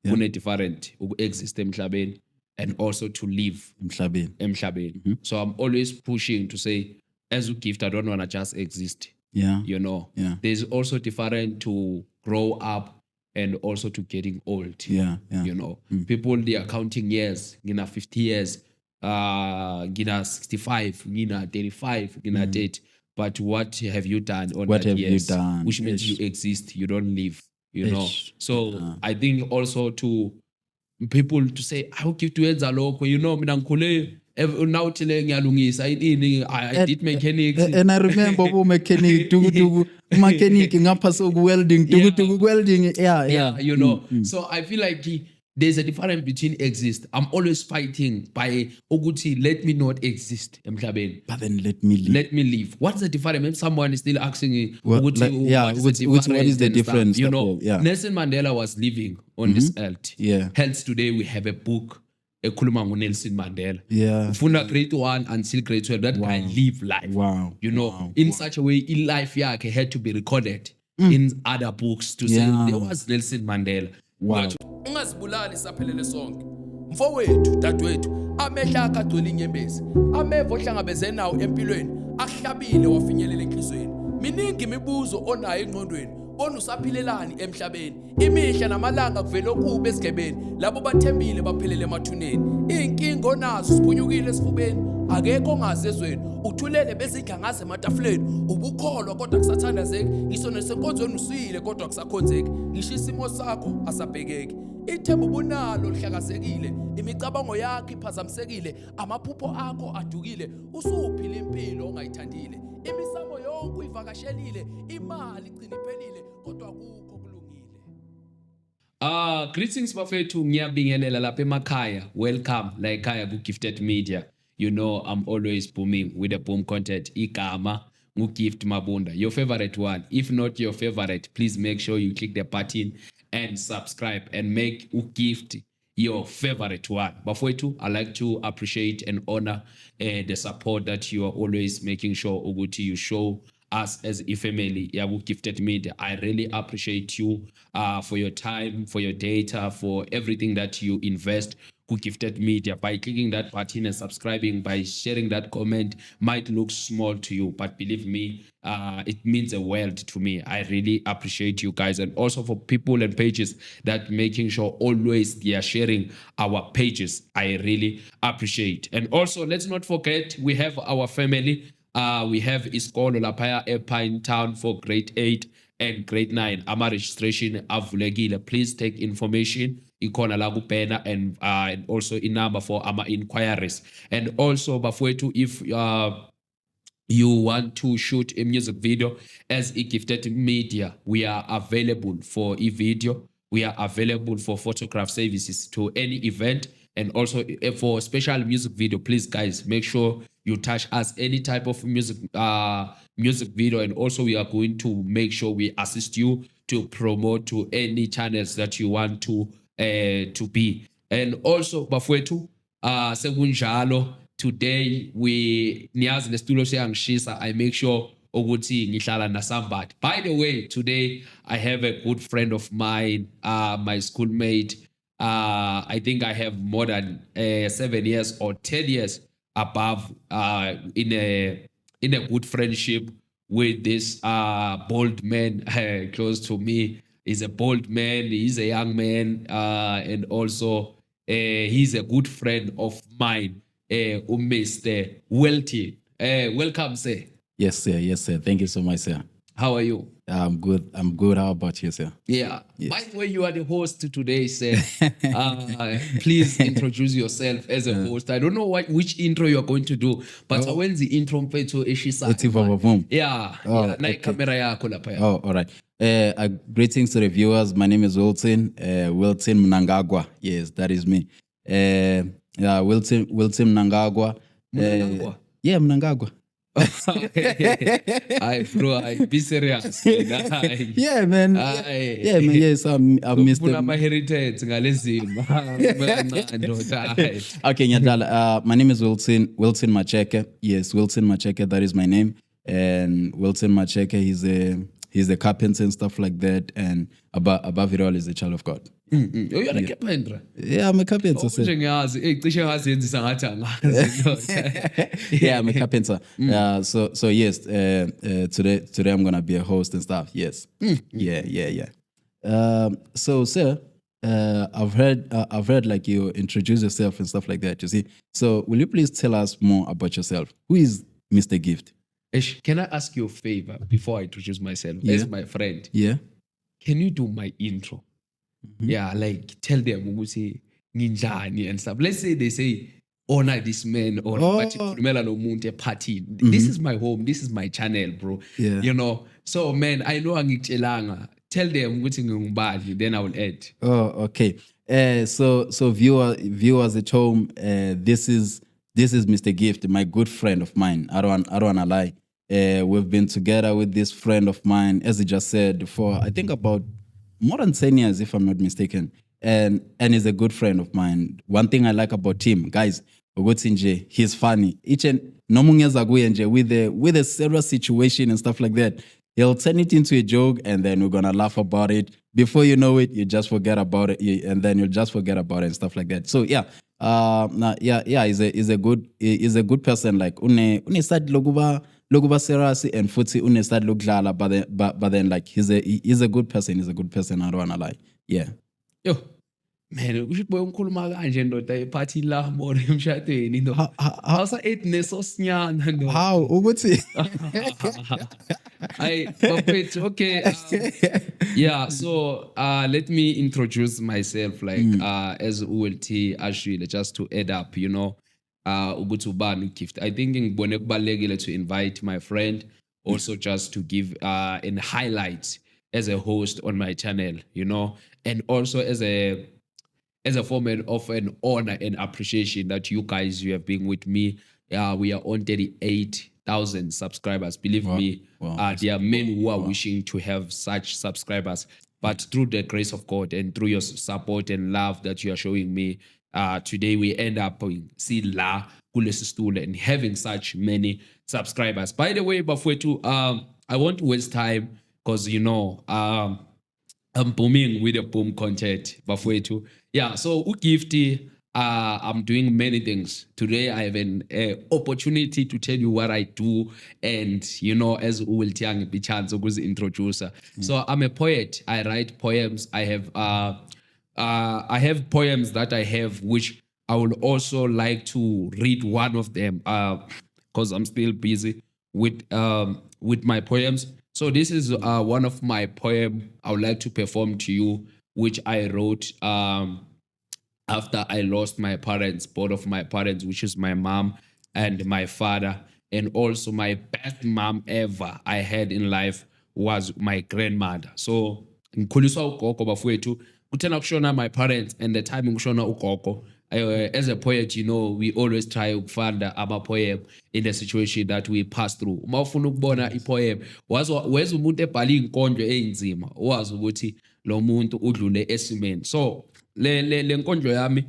kune different exist emhlabeni and also to live emhlabeni. So I'm always pushing to say, as a gift, I don't want to just exist. You know, there's also different to grow up and also to getting old. You know, people, they are counting years, 50 years, 65, 35, 30. But what have you done on what that have years? you done? Which means you exist, you don't live, you know. So I think also to people to say, how give to lokho, you know, mina ngikhule now thile ngiyalungisa ini, I did mechanics. And I remember mechanic mechanic ngapha so welding welding you know. So I feel like there's a difference between exist. I'm always fighting by ukuthi let me not exist emhlabeni, but then let me live. What's the difference? Maybe someone is still asking me what is the difference, you know. Nelson Mandela was living on this earth. Hence today we have a book ekhuluma ngoNelson Mandela. Ufunda grade 1 until grade 12, that guy live life. You know, in such a way, in life yakhe had to be recorded in other books to say there was Nelson Mandela. Ungazibulali saphelele sonke. Mfowethu, dadewethu, amehla akhe agcwele inyembezi. Ameva ohlangabezene nawo empilweni, ahlabile wafinyelela enhlizweni. Miningi imibuzo onayo engqondweni. Bona usaphilelani emhlabeni? Imihla namalanga kuvela okubi esigebeni. Labo bathembile baphelele emathuneni. Inkinga onazo siphunyukile esifubeni. Akekho ongazezweni. Uthulele bezidla ngase ematafuleni. Ubukholwa kodwa kusathandazeki. Ngisho nesenkonzweni usile kodwa kusakhonzeki. Ngisho isimo sakho asabhekeki. Ithemba ubunalo lihlakazekile, imicabango yakho iphazamisekile, amaphupho akho adukile, usuphila impilo ongayithandile, imisamo yonke uyivakashelile, imali igcina iphelile kodwa akukho kulungile. Greetings bafethu, ngiyabingelela lapha emakhaya. Welcome la ekhaya ku Gifted Media. You know I'm always booming with the boom content. Igama ngu-Gift Mabunda, your favorite one. If not your favorite, please make sure you click the button and subscribe and make Gift your favorite one. Bafowethu, I like to appreciate and honor the support that you are always making sure Uguti you show us as a family. Gifted Media. I really appreciate you for your time, for your data, for everything that you invest. Gifted Media, by clicking that button and subscribing, by sharing that comment, might look small to you, but believe me, it means a world to me. I really appreciate you guys, and also for people and pages that making sure always they are sharing our pages. I really appreciate. And also, let's not forget, we have our family. We have Iskolo Lapaya Epine Town for grade 8 and grade 9. Ama registration avulekile. Please take information ikona la kupena and also in number for our inquiries. And also bafowethu, if you want to shoot a music video as a Gifted Media, we are available for a video. We are available for photograph services to any event, and also for special music video. Please guys, make sure you touch us any type of music video, and also we are going to make sure we assist you to promote to any channels that you want to be. And also bafowethu, sekunjalo, today we niyazi nestudio seyangishisa, I make sure ukuthi ngihlala na somebody. By the way, today I have a good friend of mine, my schoolmate. I think I have more than 7 years or 10 years above in a good friendship with this bold man close to me. He's a bold man, he's a young man, and also he's a good friend of mine, Mr. Welty. Welcome, sir. Yes, sir. Thank you so much, sir. How are you? I'm good. How about you, sir? Yeah. Yes. By the way, you are the host today, sir. Please introduce yourself as a host. I don't know which intro you are going to do, but when the intro mfethu eshisa. Yeah. Na camera yakho lapha. Oh, all right. Greetings to the viewers. My name is Wilson. Wilson Mnangagwa. Yes, that is me. Wilson Mnangagwa. Yeah, Mnangagwa. I be serious. Yeah, man. Yes, I'm Mr. My heritage. Okay, Nyadala. My name is Wilson Macheke. Yes, Wilson Macheke. That is my name. And Wilson Macheke, he's a carpenter and stuff like that. And above it all, is a child of God. You're like a carpenter. Yeah, I'm a carpenter. sir. Njengazi cishe ngazenzisa ngathi angazi. Yeah, I'm a carpenter. So yes, today I'm gonna be a host and stuff. Yes. Yeah. So sir, I've heard like you introduce yourself and stuff like that. You see. So will you please tell us more about yourself? Who is Mr. Gift? Ish, can I ask you a favor before I introduce myself as my friend? Yeah. Can you do my intro? Yeah, like tell them ukuthi nginjani and stuff. Let's say they say honor this man or bathi khulumela lo muntu eparty. This is my home, this is my channel, bro. Yeah. You know. So man, I know angikutshelanga. Tell them ukuthi ngingubani, then I will add. Oh, okay. So viewers at home, this is Mr. Gift, my good friend of mine. I don't wanna lie. We've been together with this friend of mine, as he just said, for I think about more than 10 years, if I'm not mistaken. And he's a good friend of mine. One thing I like about him, guys, he's funny. Each and with a serious situation and stuff like that, he'll turn it into a joke, and then we're gonna laugh about it. Before you know it, you just forget about it, and then you'll just forget about it and stuff like that. So yeah, he's a good person. Like une side lokuba serious and futhi une side lokudlala, but then like he's a good person. He's a good person. I don't wanna lie. Yeah. Yo, man, usho boy ungikhuluma kanje ndoda eparty la more emshadweni ndo. Awusa ethness osinyana ndo. How ukuthi? But okay. Yeah, so let me introduce myself like as ULT Ashile, just to add up, you know, ukuthi ubani uGift. I think ngibone kubalekile to invite my friend, also just to give an highlight as a host on my channel, you know, and also as a format of an honor and appreciation that you have been with me. We are on 38,000 subscribers. Believe me, there are men who are wishing to have such subscribers. But through the grace of God and through your support and love that you are showing me, today we end up see la kulesi stool and having such many subscribers. By the way, Bafwetu, I won't waste time because you know I'm booming with the boom content, Bafwetu. Yeah, so uGifty, I'm doing many things. Today I have an opportunity to tell you what I do, and you know, as we will tell be chance to introduce. So I'm a poet. I write poems. I have poems that I have, which I would also like to read one of them because I'm still busy with my poems. So this is one of my poem I would like to perform to you, which I wrote after I lost my parents, both of my parents, which is my mom and my father. And also my best mom ever I had in life was my grandmother. So ngikhuliswa ugogo bafowethu, kuthena kushona my parents and the time ngishona ugogo. As a poet, you know, we always try to find our poem in the situation that we pass through. Uma ufuna ukubona ipoem, weza umuntu ebhala inkondlo einzima, wazi ukuthi lo muntu udlule esimeni. So le nkondlo yami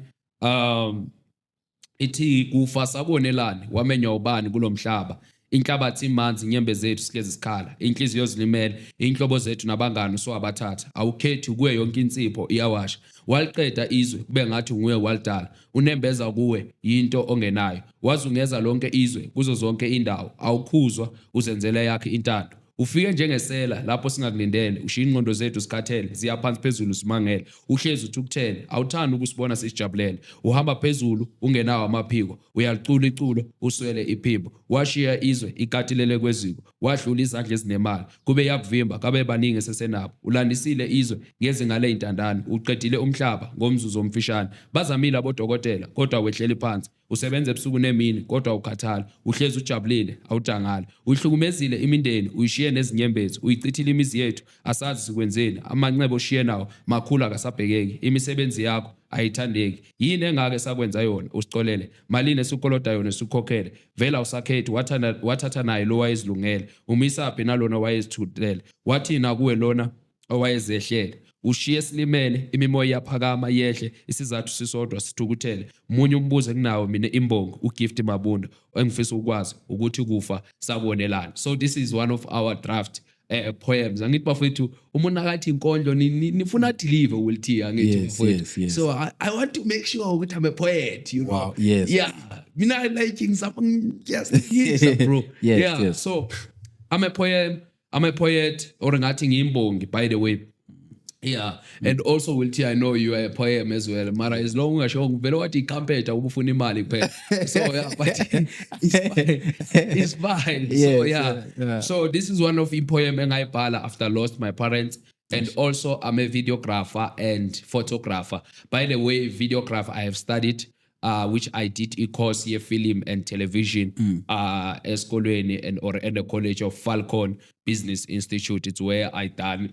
ithi kufa sabonelani wamenywa ubani kulomhlaba. Inhlabathi imanzi inyembe zethu sihlezi sikhala, inhliziyo zilimele, inhlobo zethu nabangani sowabathatha. Awukhethi kuwe yonke insipho iyawasha. Waliqeda izwe kube ngathi nguye walidala. Unembeza kuwe into ongenayo. Wazungeza lonke izwe kuzo zonke indawo. Awukhuzwa uzenzele yakhe intando. Ufike njengesela lapho singakulindele, ushiya ingqondo zethu sikhathele, ziyaphansi phezulu simangele, uhlezi uthukuthele, awuthanda ukusibona sisijabulele, uhamba phezulu ungenawo amaphiko, uyalicula iculo uswele iphimbo, washiya izwe ikatilele kweziko, wadlula izandla ezinemali, kube yakuvimba kabe baningi sesenabo, ulandisile izwe ngezinga leintandane, uqedile umhlaba ngomzuzu omfishane, bazamile abodokotela kodwa wehleli phansi, usebenza ebusuku nemini kodwa ukhathala, uhlezi ujabulile awudangala, uyihlukumezile imindeni uyishiye nezinyembezi, uyichithile imizi yethu asazi sikwenzeni, amancebo oshiye nawo makhulu akasabhekeki, imisebenzi yakho ayithandeki, yini engake sakwenza yona usicolele, malini esukoloda yona esukhokhele, vela usakhethi wathatha naye lo wayezilungele, umisaphi nalona wayezithulele, wathina kuwe lona owayezehlele, ushiye silimele imimoya yaphakama yehle isizathu sisodwa sithukuthele, munye umbuzo kunawo mina imbongo uGift Mabunda engifisa ukwazi ukuthi kufa sabonelana. So this is one of our draft poems angithi bafethu umuntu akathi inkondlo nifuna deliver will T angithi Yes, bafethu. yes. So I want to make sure ukuthi I'm a poet, you know. Wow, yes. Yeah, mina I liking something yes bro. Yes, Yeah, yes. so I'm a poet or ngathi ngiyimbongi, by the way. Yeah, and also will I know you are a poem as well. Mara as long as you vele wathi ikampeta ubufuna imali kuphela. So yeah, but it's fine. It's fine. So Yes, yeah. So this is one of the poem engayibhala after I lost my parents. And also I'm a videographer and photographer. By the way, videographer I have studied which I did a course here, film and television, esikolweni and or at the College of Falcon Business Institute. It's where I done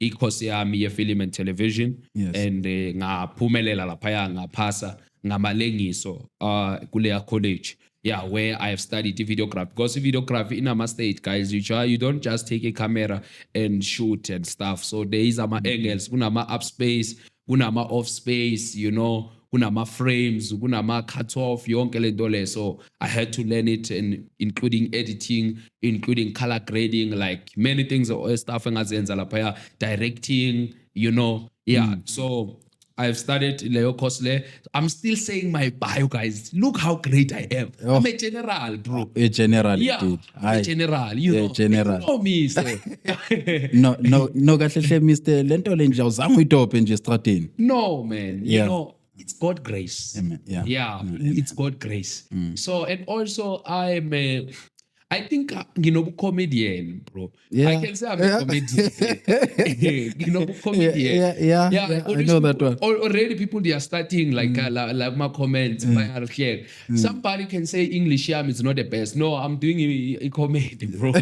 i-course yami ye-film and television. Yes. And ngaphumelela laphaya ngaphasa ngamalengiso kuleya college. Yeah, where I have studied videography. Because videography in a state, guys, you don't just take a camera and shoot and stuff. So there is angles, kunama up space, kunama off space, you know, kunama frames, kunama cut off, yonke le nto le. So I had to learn it, and including editing, including color grading, like many things or stuff engazenza laphaya, directing, you know. Yeah. So I've studied Leo Kosle. I'm still saying my bio, guys. Look how great I am. I'm a general, bro. A general, Yeah, dude. I'm a general. You know, general. You know me, so. No, kahle hle Mr. Lento le nje awuzange uyitophe nje estradini. No, man. You Yeah. know, it's God grace. Amen. Yeah. Yeah, it's God grace. So, and also I think comedian, bro. Yeah. I can say I'm a comedian. Comedian. Yeah, I know that one. Already people they are starting like my comments. Somebody can say English is not the best. No, I'm doing a comedy, bro.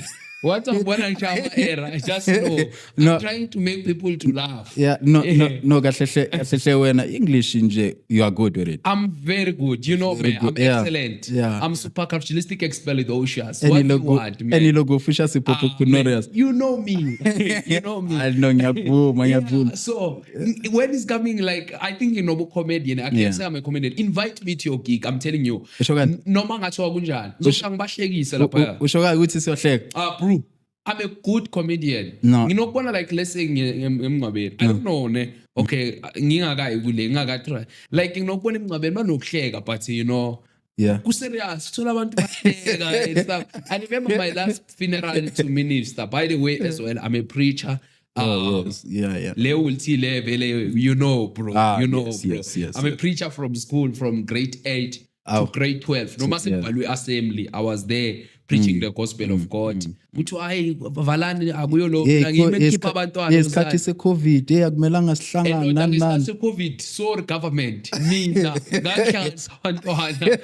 What I'm when I just know. I'm trying to make people to laugh. Yeah, no, kahle hle wena English nje you are good with it. I'm very good. You know me. I'm Yeah. excellent. Yeah. I'm supercalifragilistic expialidocious. What do you want, man? Any logo fisha sipopo kunorious. You know me. You know me. I know ngiyavuma. Yeah, so when it's coming, like I think comedian, I can say I'm a comedian. Invite me to your gig. I'm telling you. Usho kanti? Noma ngathiwa kunjani. Ngizohlangibashekise lapha. Usho ukuthi siyohleka. Bro, I'm a good comedian. No. Nginokubona like let's say emngcwabeni. I don't know ne. Okay, ngingakayi kule, ngingakatry. Like nginokubona emngcwabeni banokuhleka, but you know, Yeah. serious, thola abantu bahleka and stuff. I remember my last funeral to minister. By the way, as well, I'm a preacher. Yes. Yeah. Leo will see vele, you know, bro. You know, yes, bro. yes, I'm a preacher from school, from grade 8 to grade 12. No matter assembly, I was there preaching the gospel of God. Kuthiwa hayi valani akuyo lo ngimekhipha abantwana. Yesikhathi se-COVID akumelanga sihlangane nani nani. COVID, sorry government. Mina ngahlanganisa abantwana.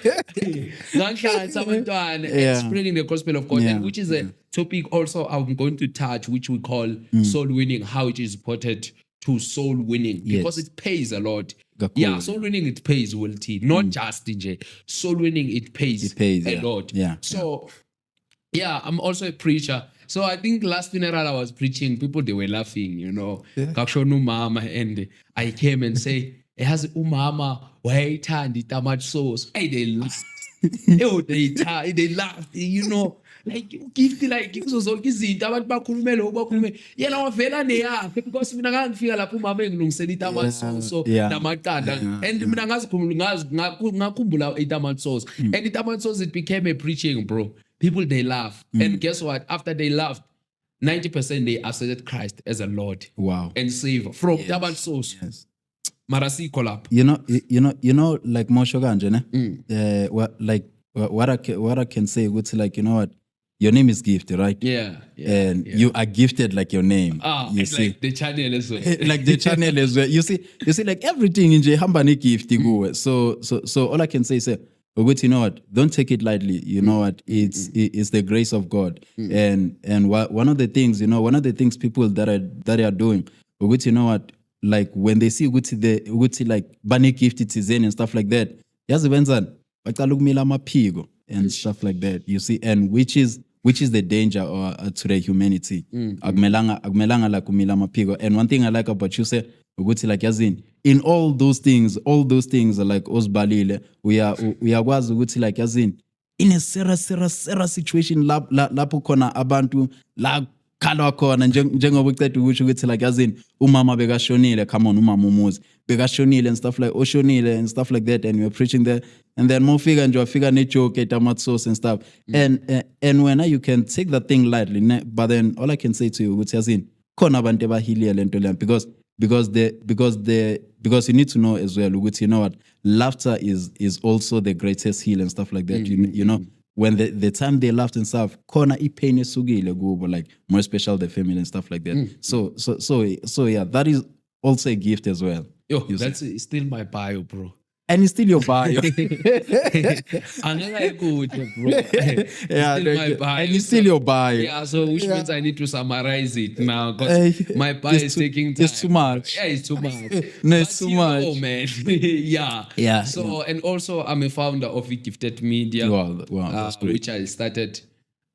Ngahlanganisa abantwana and spreading the gospel of God, and which is a topic also I'm going to touch, which we call soul winning, how it is important to soul winning, because it pays a lot. Yeah, soul winning it pays, Will T. Not just DJ. Soul winning it pays a lot. Yeah. So yeah, I'm also a preacher. So I think last funeral I was preaching, people they were laughing, you know. Kakshonu mama, and I came and say, "Has umama wayithanda itamat sauce?" Hey, they laughed. They laughed, you know. Like gift like zonke izinto abantu bakhulume lo bakhulume yena wavela neyakhe, because mina ngangifika lapho umama engilungisela itamat sauce namaqanda, and mina ngakhumbula itamat sauce, and itamat sauce it became a preaching, bro. People they laugh, and guess what? After they laughed, 90% they accepted Christ as a Lord, and Savior from itamat sauce. Yes. Marasi collab. You know, like Mosho Ganje, ne? What I can say, it's like, you know what? Your name is gifted, right? Yeah. And you are gifted like your name. You see? Like the channel as well. Like the channel as well. You see, like everything in Jehamba ni gift. So all I can say is, you know what? Don't take it lightly. You know what? It's the grace of God. And one of the things people that are doing, you know what? Like when they see like bunny gifted and stuff like that, and stuff like that, you see, and which is the danger to the humanity. Akumelanga la kumila mapigo. And one thing I like about you say, like yazin, in all those things are like osbalile, we are was like yazin, in a serious situation lapho khona abantu la khalwa khona njengoba uceda ukusho ukuthi like as in umama bekashonile, come on, umama umuzi bekashonile and stuff like oshonile and stuff like that, and we're preaching there, and then mofika nje wafika ne-joke tomato sauce and stuff, and when you can take that thing lightly, but then all I can say to you ukuthi as in khona abantu ebahiliye lento leyo, because you need to know as well ukuthi, you know what, laughter is also the greatest heal and stuff like that. You know, when the time they laughed and stuff, khona ipain esukile kubo, like more special the family and stuff like that. So yeah, that is also a gift as well. Yo, that's still my bio, bro. And it's still your bio. Angeke kude, bro. Yeah, Still my bio. and it's still your bio. Yeah, so which means I need to summarize it now because my bio is taking time. It's too much. Yeah, it's too much. No, it's too much. Oh man, yeah. Yeah. So and also I'm a founder of Gifted Media. Wow, that's great. Which I started.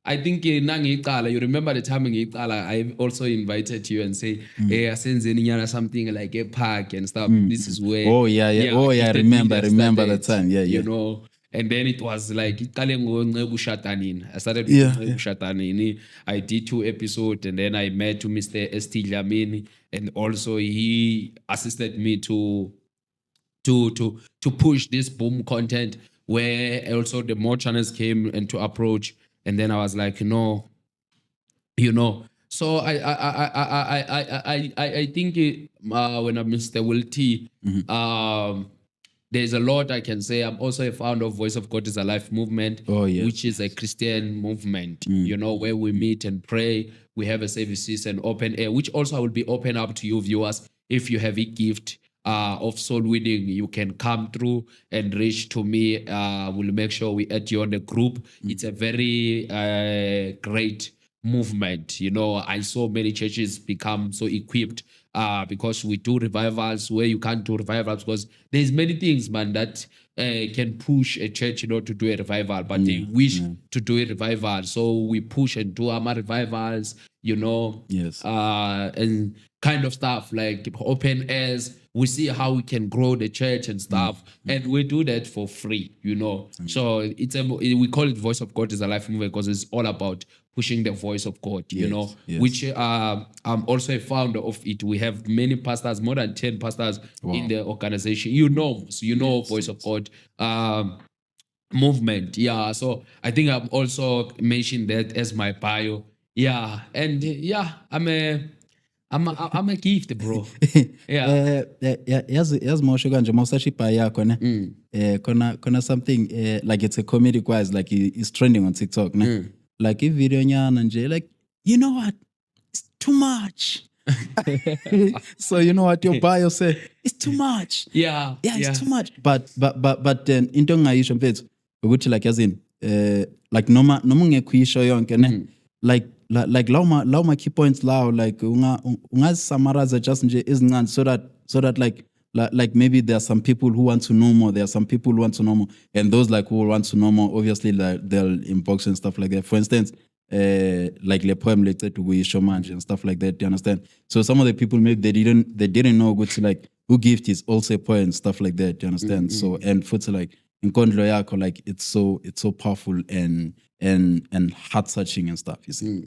I think nangiqala, you remember the time ngiqala, I also invited you and say, hey, asenzeni something like a park and stuff. This is where. Oh yeah. I remember the time. Yeah. You know, and then it was like I started with Shatanini. I did 2 episodes, and then I met to Mr. ST Lamini, and also he assisted me to push this boom content, where also the more channels came and to approach. And then I was like, no, you know. So I think when I'm Mr. Will T, there's a lot I can say. I'm also a founder of Voice of God is a Life movement, which is a Christian movement, you know, where we meet and pray. We have a services and open air, which also I will be open up to you viewers. If you have a gift of soul winning, you can come through and reach to me. We'll make sure we add you on the group. It's a very great movement. You know, I saw many churches become so equipped because we do revivals where you can't do revivals because there's many things, man, that can push a church, you know, to do a revival, but they wish to do a revival. So we push and do our revivals, you know, and kind of stuff like open airs. We see how we can grow the church and stuff, and we do that for free, you know. So we call it Voice of God is a Life movement because it's all about pushing the voice of God, you know. Which I'm also a founder of it. We have many pastors, more than 10 pastors in the organization. You know, so you know Voice of God movement. Yeah, so I think I'm also mentioned that as my bio. Yeah, and I'm a gift, bro. Yeah. Yazi mosho kanje mawusasha ibhayi yakho ne. Khona something like it's a comedic wise, like it's trending on TikTok ne. Like if video nyana nje, like, you know what? It's too much. So you know what your bio say? It's too much. Yeah, it's too much. But then into ngayisho mfethu ukuthi like yazini like noma ngekuyisho yonke ne. Like law my key points law, like summarize just nje ezincane so that like maybe there are some people who want to know more, there are some people who want to know more, and those like who want to know more, obviously like they'll inbox and stuff like that. For instance, like the poem related to Shomanje and stuff like that, do you understand? So some of the people maybe they didn't know good to like who gift is also a poem, stuff like that, do you understand? So and for like in Kondlo yako, like it's so powerful and heart touching and stuff, you see.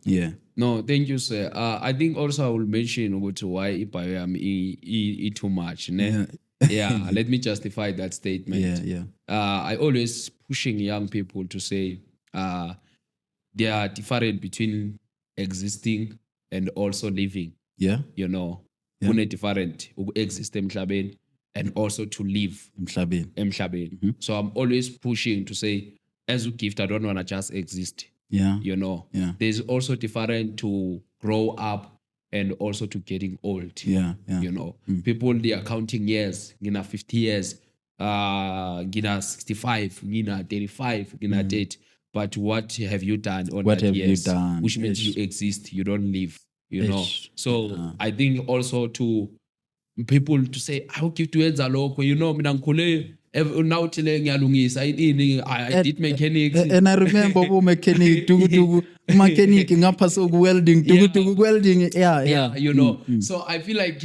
Yeah. No, thank you, sir. I think also I will mention why I am too much. Ne? Yeah, let me justify that statement. Yeah. I always pushing young people to say they are different between existing and also living. Yeah. You know, different exist emhlabeni and also to live emhlabeni. So I'm always pushing to say, as a gift, I don't want to just exist. Yeah. You know, there's also different to grow up and also to getting old. Yeah. You know, people, they are counting years, 50 years, 65, 35, 30. But what have you done on what that have years? you done? Which means you exist, you don't live, you know. So I think also to people to say, how give to loco, you know, now I did mechanics. And I remember mechanic, mechanic, welding, welding. Yeah, you know. So I feel like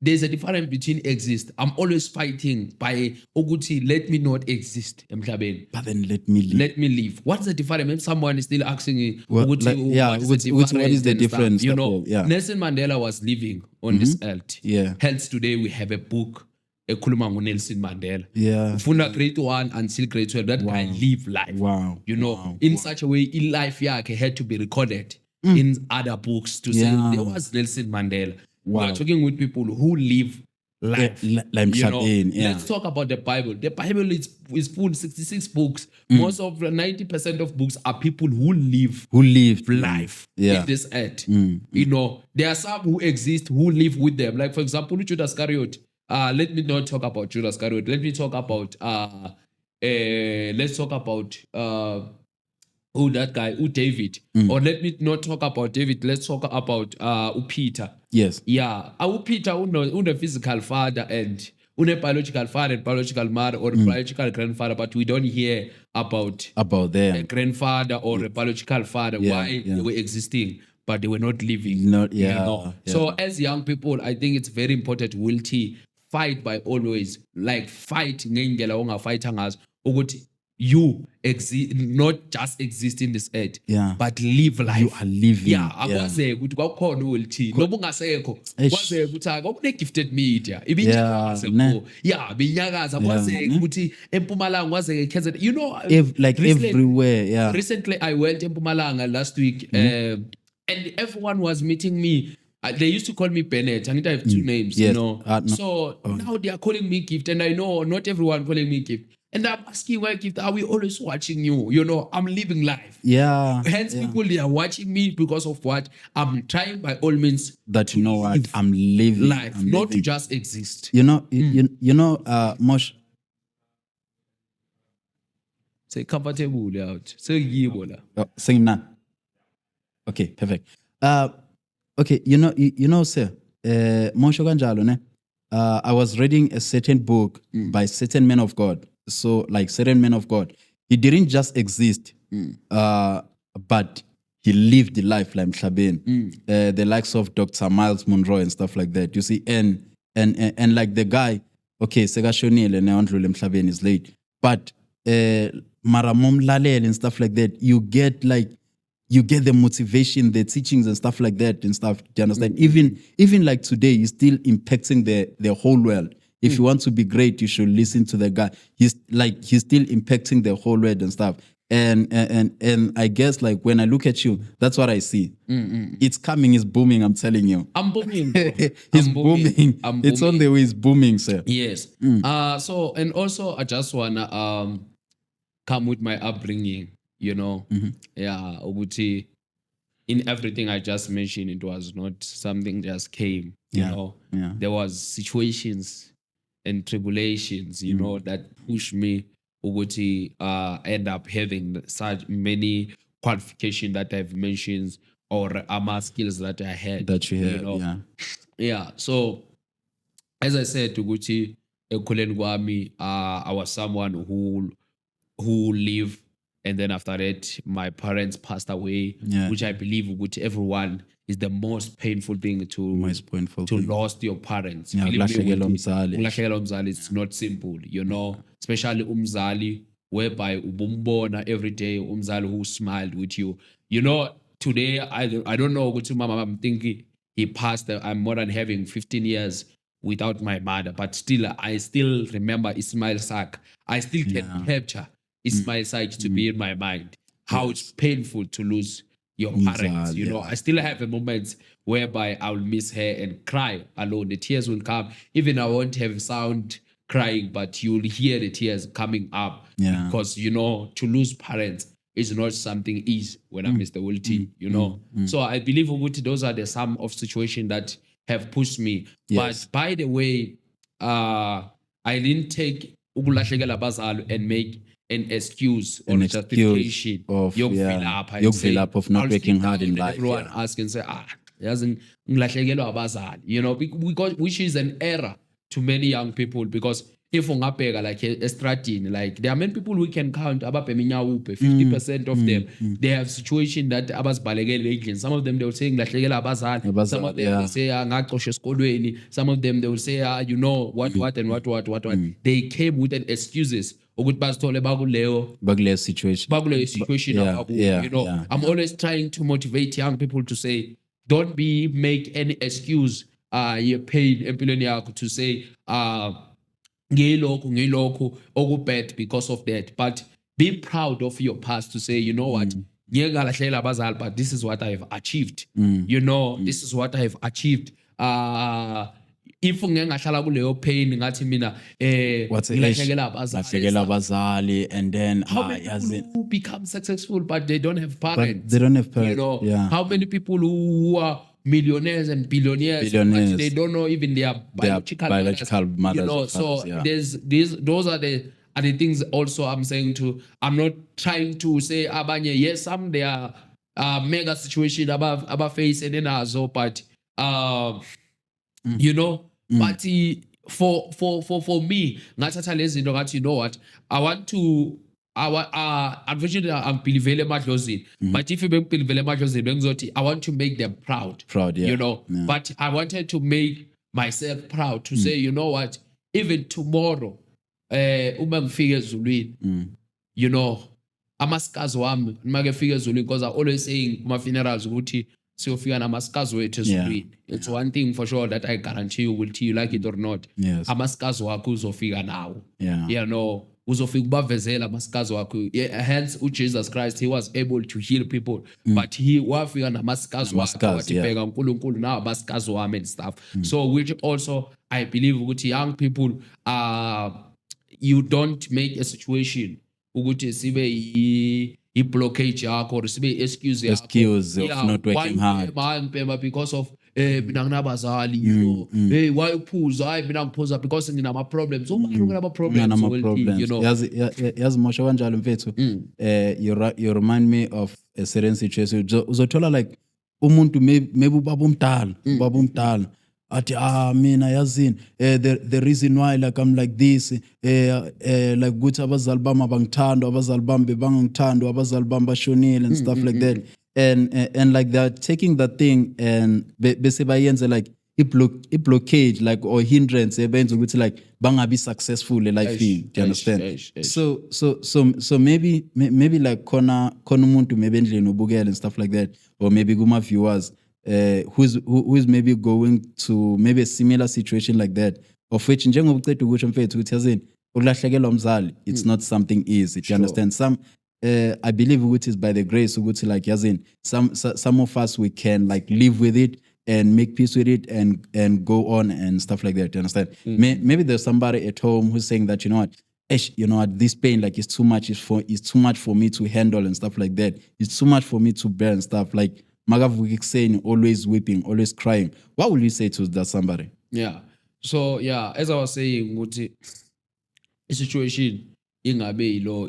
there's a difference between exist. I'm always fighting by ukuthi let me not exist emhlabeni. But then let me leave. Let me live. What's the difference? Maybe someone is still asking me, Well, ukuthi, like, yeah, what is what is the and stuff, difference? You Stuff, know, yeah. Nelson Mandela was living on this earth. Yeah. Hence today we have a book, ekhuluma Nelson Mandela. Yeah. From grade 1 until grade 12, that guy live life. Wow. You know, Wow. in such a way, in life, had to be recorded in other books to say there was Nelson Mandela. We are talking with people who live life. Like You know, yeah. let's talk about the Bible. The Bible is full 66 books. Most of 90% of books are people who live life in this earth. You know, there are some who exist who live with them. Like for example, Judas Iscariot. Let me not talk about Judas Iscariot. Let me talk about let's talk about that guy, David. Or let me not talk about David. Let's talk about Peter. Yes. Yeah. Peter, a physical father and a biological father and biological mother or a biological grandfather, but we don't hear about them. A grandfather or a biological father, why they were existing, but they were not living. You know? So as young people, I think it's very important will fight by always, like fight ngendlela ongafighta ngazo ukuthi you exist, not just exist in this earth, but live life. You are living. Akwazeke ukuthi kwakukhona uwelithini noma ungasekho kwazeke ukuthi kwakune-gifted media ibinyakaza binyakaza kwazeke ukuthi eMpumalanga kwazeke KZN, you know, like recently, everywhere. Recently I went eMpumalanga last week and everyone was meeting me. They used to call me Bennett. I need to have two names, you know. No. So now they are calling me Gift, and I know not everyone calling me Gift. And I'm asking, why Gift, are we always watching you? You know, I'm living life. Yeah. Hence, people, they are watching me because of what I'm trying by all means. That you know what I'm living life, not to just exist. You know, you know, Mosh. Say comfortable out. Say yibola. Sing now. Okay, perfect. Okay, you know, sir. Mosho kanjalo ne. I was reading a certain book by certain men of God. So, like certain men of God, he didn't just exist, but he lived the life like Mhlabeni, the likes of Dr. Miles Monroe and stuff like that. You see, and like the guy, okay, Segashonile Neondrule Mhlabeni is late, but Maramom Lalel and stuff like that. You get the motivation, the teachings and stuff like that and stuff. Do you understand? Even like today, he's still impacting the whole world. If you want to be great, you should listen to the guy. He's still impacting the whole world and stuff. And I guess like when I look at you, that's what I see. It's coming, it's booming, I'm telling you. I'm booming. It's booming. It's on the way, it's booming, sir. Yes. So, and also I just wanna come with my upbringing, you know. Yeah, Obuti, in everything I just mentioned, it was not something just came, you know. Yeah. There was situations and tribulations, you know, that pushed me Uguti end up having such many qualifications that I've mentioned or AMA skills that I had. That you have, you know? Yeah. So as I said to Gucci, I was someone who lived, and then after that, my parents passed away, which I believe which everyone is the most painful thing to lost your parents. Yeah, umzali, it's not simple, you know, especially umzali, whereby ubumbona every day, umzali who smiled with you. You know, today, I don't know, I'm thinking he passed, I'm more than having 15 years without my mother, but still, I still remember Ismail Sak. I still can capture Ismail Sak to be in my mind. How it's painful to lose your parents, you know. I still have a moment whereby I'll miss her and cry alone. The tears will come. Even I won't have sound crying, but you'll hear the tears coming up. Because, you know, to lose parents is not something easy when I miss the whole team, you know. So I believe those are the sum of situations that have pushed me. But by the way, I didn't take ukulahlekela abazali and make an excuse or a justification of not working hard in life. Everyone ask and say, ngilahlekelwa abazali, you know, because which is an error to many young people, because if ungabheka like estradini, like there are many people we can count ababhema inyawuphe 50% of them they have situation that abazibalekele endlini. Some of them they will say ngilahlekela abazali, some of them they say ngaxoshwa esikolweni, some of them they will say you know what and what they came with an excuses ukuthi bazithole bakuleyo situation you know. I'm always trying to motivate young people to say don't make any excuse your pain empilweni yakho to say ngilokhu okubad because of that, but be proud of your past to say, you know what, but this is what I've achieved. You know, this is what I've achieved. If ngingahlala kuleyo pain ngathi mina ngilahlekela abazali, and then how many people who become successful but they don't have parents? You know, how many people who are millionaires and billionaires. But they don't know even their biological mothers. You know, so those are the things also I'm saying to. I'm not trying to say abanye, yes, some they are mega situation above face and then azo, but you know, but for me, you know what, I want to unfortunately I'm believing madlozini, but if you believe madlozini, I want to make them proud, yeah, you know, but I wanted to make myself proud to say, you know what, even tomorrow uma ngifika ezulwini, you know, amasikazi wami make fika ezulwini, because I always saying kuma funerals ukuthi siyofika namasikazi wethu ezulwini. It's one thing for sure that I guarantee you will tell you, like it or not, amasikazi wakho uzofika nawo, you know, uzofika ubavezela amasikazi wakho. Hence uJesus Christ, he was able to heal people, but he wafika namasikazi wakho wathi bheka uNkulunkulu nawo amasikazi wami and stuff. So which also I believe ukuthi young people you don't make a situation ukuthi sibe blockage yakho or sibe excuse of not working hard because of mina nginabazali, you know, hey, why uphuza? Hayi mina ngiphuza because nginama problems. Uma nginama problems, you know, yazi mosha kanjalo mfethu. You remind me of a certain situation. Uzothola like umuntu maybe ubaba umdala athi mina yazini the reason why like I'm like this like ukuthi abazali bami abangithanda, abazali bami bangangithanda, abazali bami bashonile and stuff like that, and like they're taking that thing and bese bayenze like blockade like or hindrance ebenza ukuthi like bangabi successful life. Do you understand? So maybe like khona umuntu maybe endlini ubukela and stuff like that, or maybe kuma viewers who's maybe going to maybe a similar situation like that, of which njengoba uceda ukusho mfethu ukuthi yazini ukulahlekelwa umzali, it's not something easy. Do you understand? Some I believe ukuthi is by the grace ukuthi like yazini some of us we can like live with it and make peace with it and go on and stuff like that. Do you understand? Maybe there's somebody at home who's saying that, you know what, this pain like is too much, it's too much for me to handle and stuff like that. It's too much for me to bear and stuff like Magavu saying, always weeping, always crying. What will you say to that somebody? Yeah. So yeah, as I was saying, ukuthi a situation ingabe ilo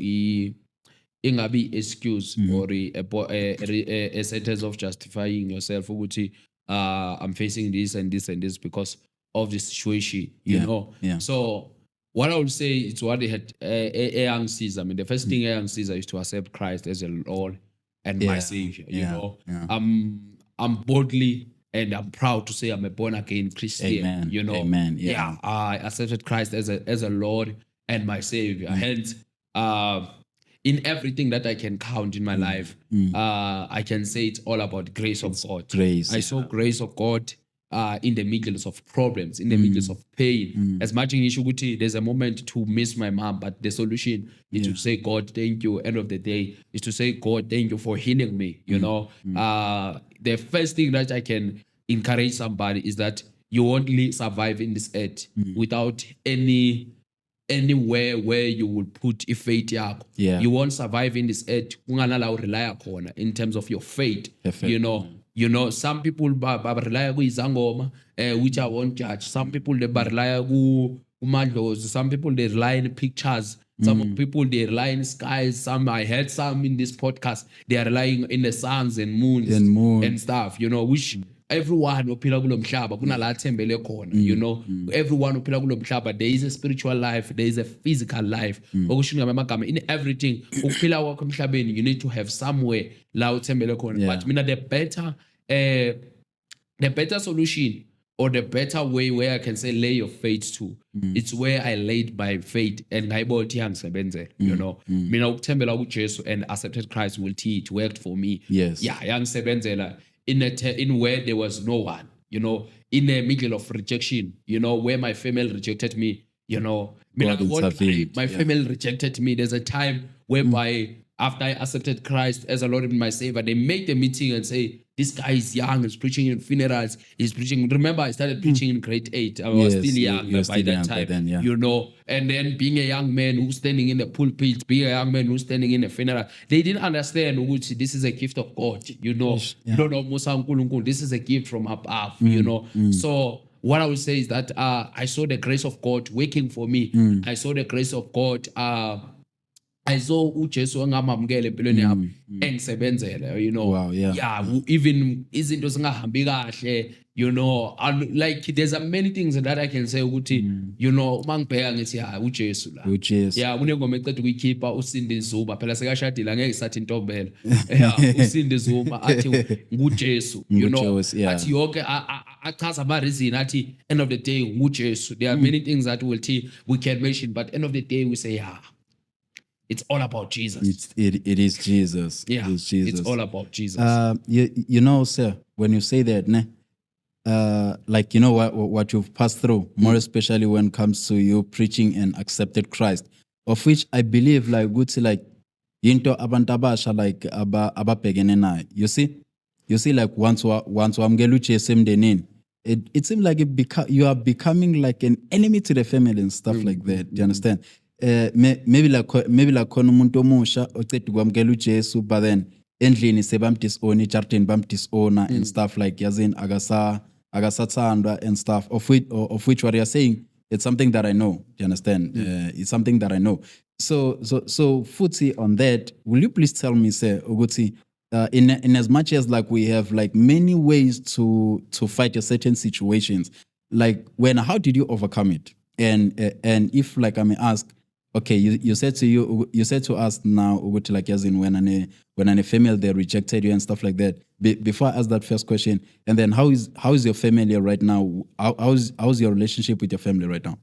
ingabe excuse or a sentence of justifying yourself ukuthi I'm facing this and this and this because of the situation, you know. Yeah. So what I would say is what they had a young Caesar. I mean, the first thing a young Caesar is to accept Christ as a Lord and my Savior. You know, I'm boldly and I'm proud to say I'm a born again Christian. Amen. You know, Amen. I accepted Christ as a Lord and my Savior. Hence, in everything that I can count in my life, I can say it's all about grace of God. Grace. I saw grace of God in the middle of problems, in the middle of pain. As much as there's a moment to miss my mom, but the solution is to say, God, thank you. End of the day is to say, God, thank you for healing me. You know, the first thing that I can encourage somebody is that you won't survive in this earth without anywhere where you will put a faith yakho. You won't survive in this earth rely in terms of your faith. You know, some people rely ku izangoma which I won't judge. Some people they rely ku umadlozi. Some people they rely in pictures. Some people they rely in skies. I heard some in this podcast they are relying in the suns and moons and stuff. You know, which everyone ophila kulo mhlaba kunala athembele khona, you know, everyone ophila kulo mhlaba, there is a spiritual life, there is a physical life. Okusho ngamanye amagama, in everything ukuphila kwakho emhlabeni, you need to have somewhere la uthembele khona. But mina the better solution, or the better way where I can say lay your faith to, it's where I laid my faith and ngayibona yangisebenzela, you know. Mina ukuthembela kuJesu and accepted Christ will it worked for me. Yes. Yeah, yangisebenzela in where there was no one, you know, in a middle of rejection, you know, where my family rejected me, you know. God intervened. My family rejected me. There's a time whereby after I accepted Christ as a Lord and my Savior, they make the meeting and say, this guy is young, he's preaching in funerals, he's preaching. Remember, I started preaching in grade 8. I was Yes, still young you're by still that young time, by then, yeah. you know. And then being a young man who's standing in the pulpit, being a young man who's standing in a funeral, they didn't understand which this is a gift of God, you know. You don't know Musa Nkulunkulu, this is a gift from above, you know. So what I would say is that I saw the grace of God working for me. I saw the grace of God. I saw uJesu engamamukele empilweni yami engisebenzele, you know. Wow, yeah. Even izinto zingahambi kahle, you know, like there's many things that I can say ukuthi, you know, uma ngibheka ngithi uJesu la. uJesu. Yeah, kunengoma eceda ukuyikhipha uSindi Zuma, phela sekashadile angeke sathi intombela. Yeah, uSindi Zuma athi nguJesu, you know. nguJesu, yeah. Athi yonke achaza ama reason athi end of the day nguJesu. There are many things that we can mention, but end of the day we say it's all about Jesus. It is Jesus. Yeah, it is Jesus. It's all about Jesus. You know, sir, when you say that, like, you know what you've passed through, more especially when it comes to you preaching and accepted Christ, of which I believe, like, good to like, into abantabasha like ababhekene nayo. You see, like once wamukela uJesu emndenini, it seems like you are becoming like an enemy to the family and stuff like that. Do you understand? Maybe like khona umuntu omusha oceda ukwamukela uJesu, but then endlini sebamdisown, ejardini bamdisown and stuff, like yazini akasathandwa and stuff, of which what you are saying, it's something that I know. Do you understand? It's something that I know. So futhi on that, will you please tell me, sir, ukuthi, in as much as like we have like many ways to fight a certain situations, like how did you overcome it? And if like I may ask, okay, you said to us now, ukuthi like as in when a female they rejected you and stuff like that. Before I ask that first question, and then how is your family right now? How's your relationship with your family right now?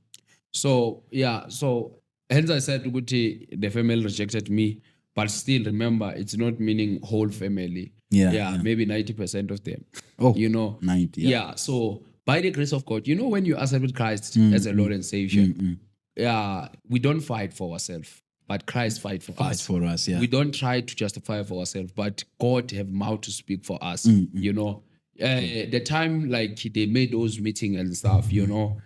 So hence I said ukuthi the family rejected me, but still remember it's not meaning whole family. Yeah. Maybe 90% of them. Oh, you know, 90. Yeah. So by the grace of God, you know, when you accepted Christ as a Lord and Savior, we don't fight for ourselves, but Christ fights for us. Yeah. We don't try to justify for ourselves, but God have mouth to speak for us. You know, the time like they made those meetings and stuff, you know,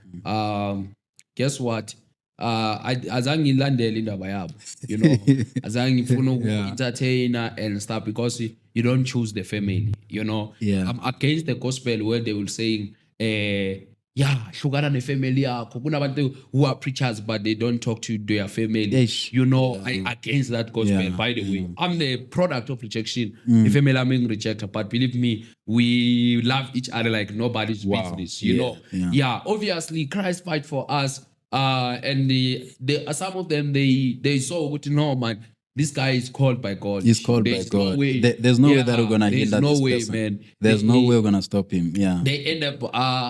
guess what? Azange ngilandele indaba yabo, you know, azange ngifuna uku-entertainer and stuff, because you don't choose the family, you know. I'm against the gospel where they will saying, hlukana nefamily yakho. Kunabantu who are preachers but they don't talk to their family. You know, I against that gospel. By the way, I'm the product of rejection. The family I'm being rejected, but believe me, we love each other like nobody's business. You know, obviously Christ fight for us. And some of them they saw good to know, man, this guy is called by God. He's called by God. There's no way that we're gonna heal that. There's no way, person. Man. There's no way we're gonna stop him. Yeah. They end up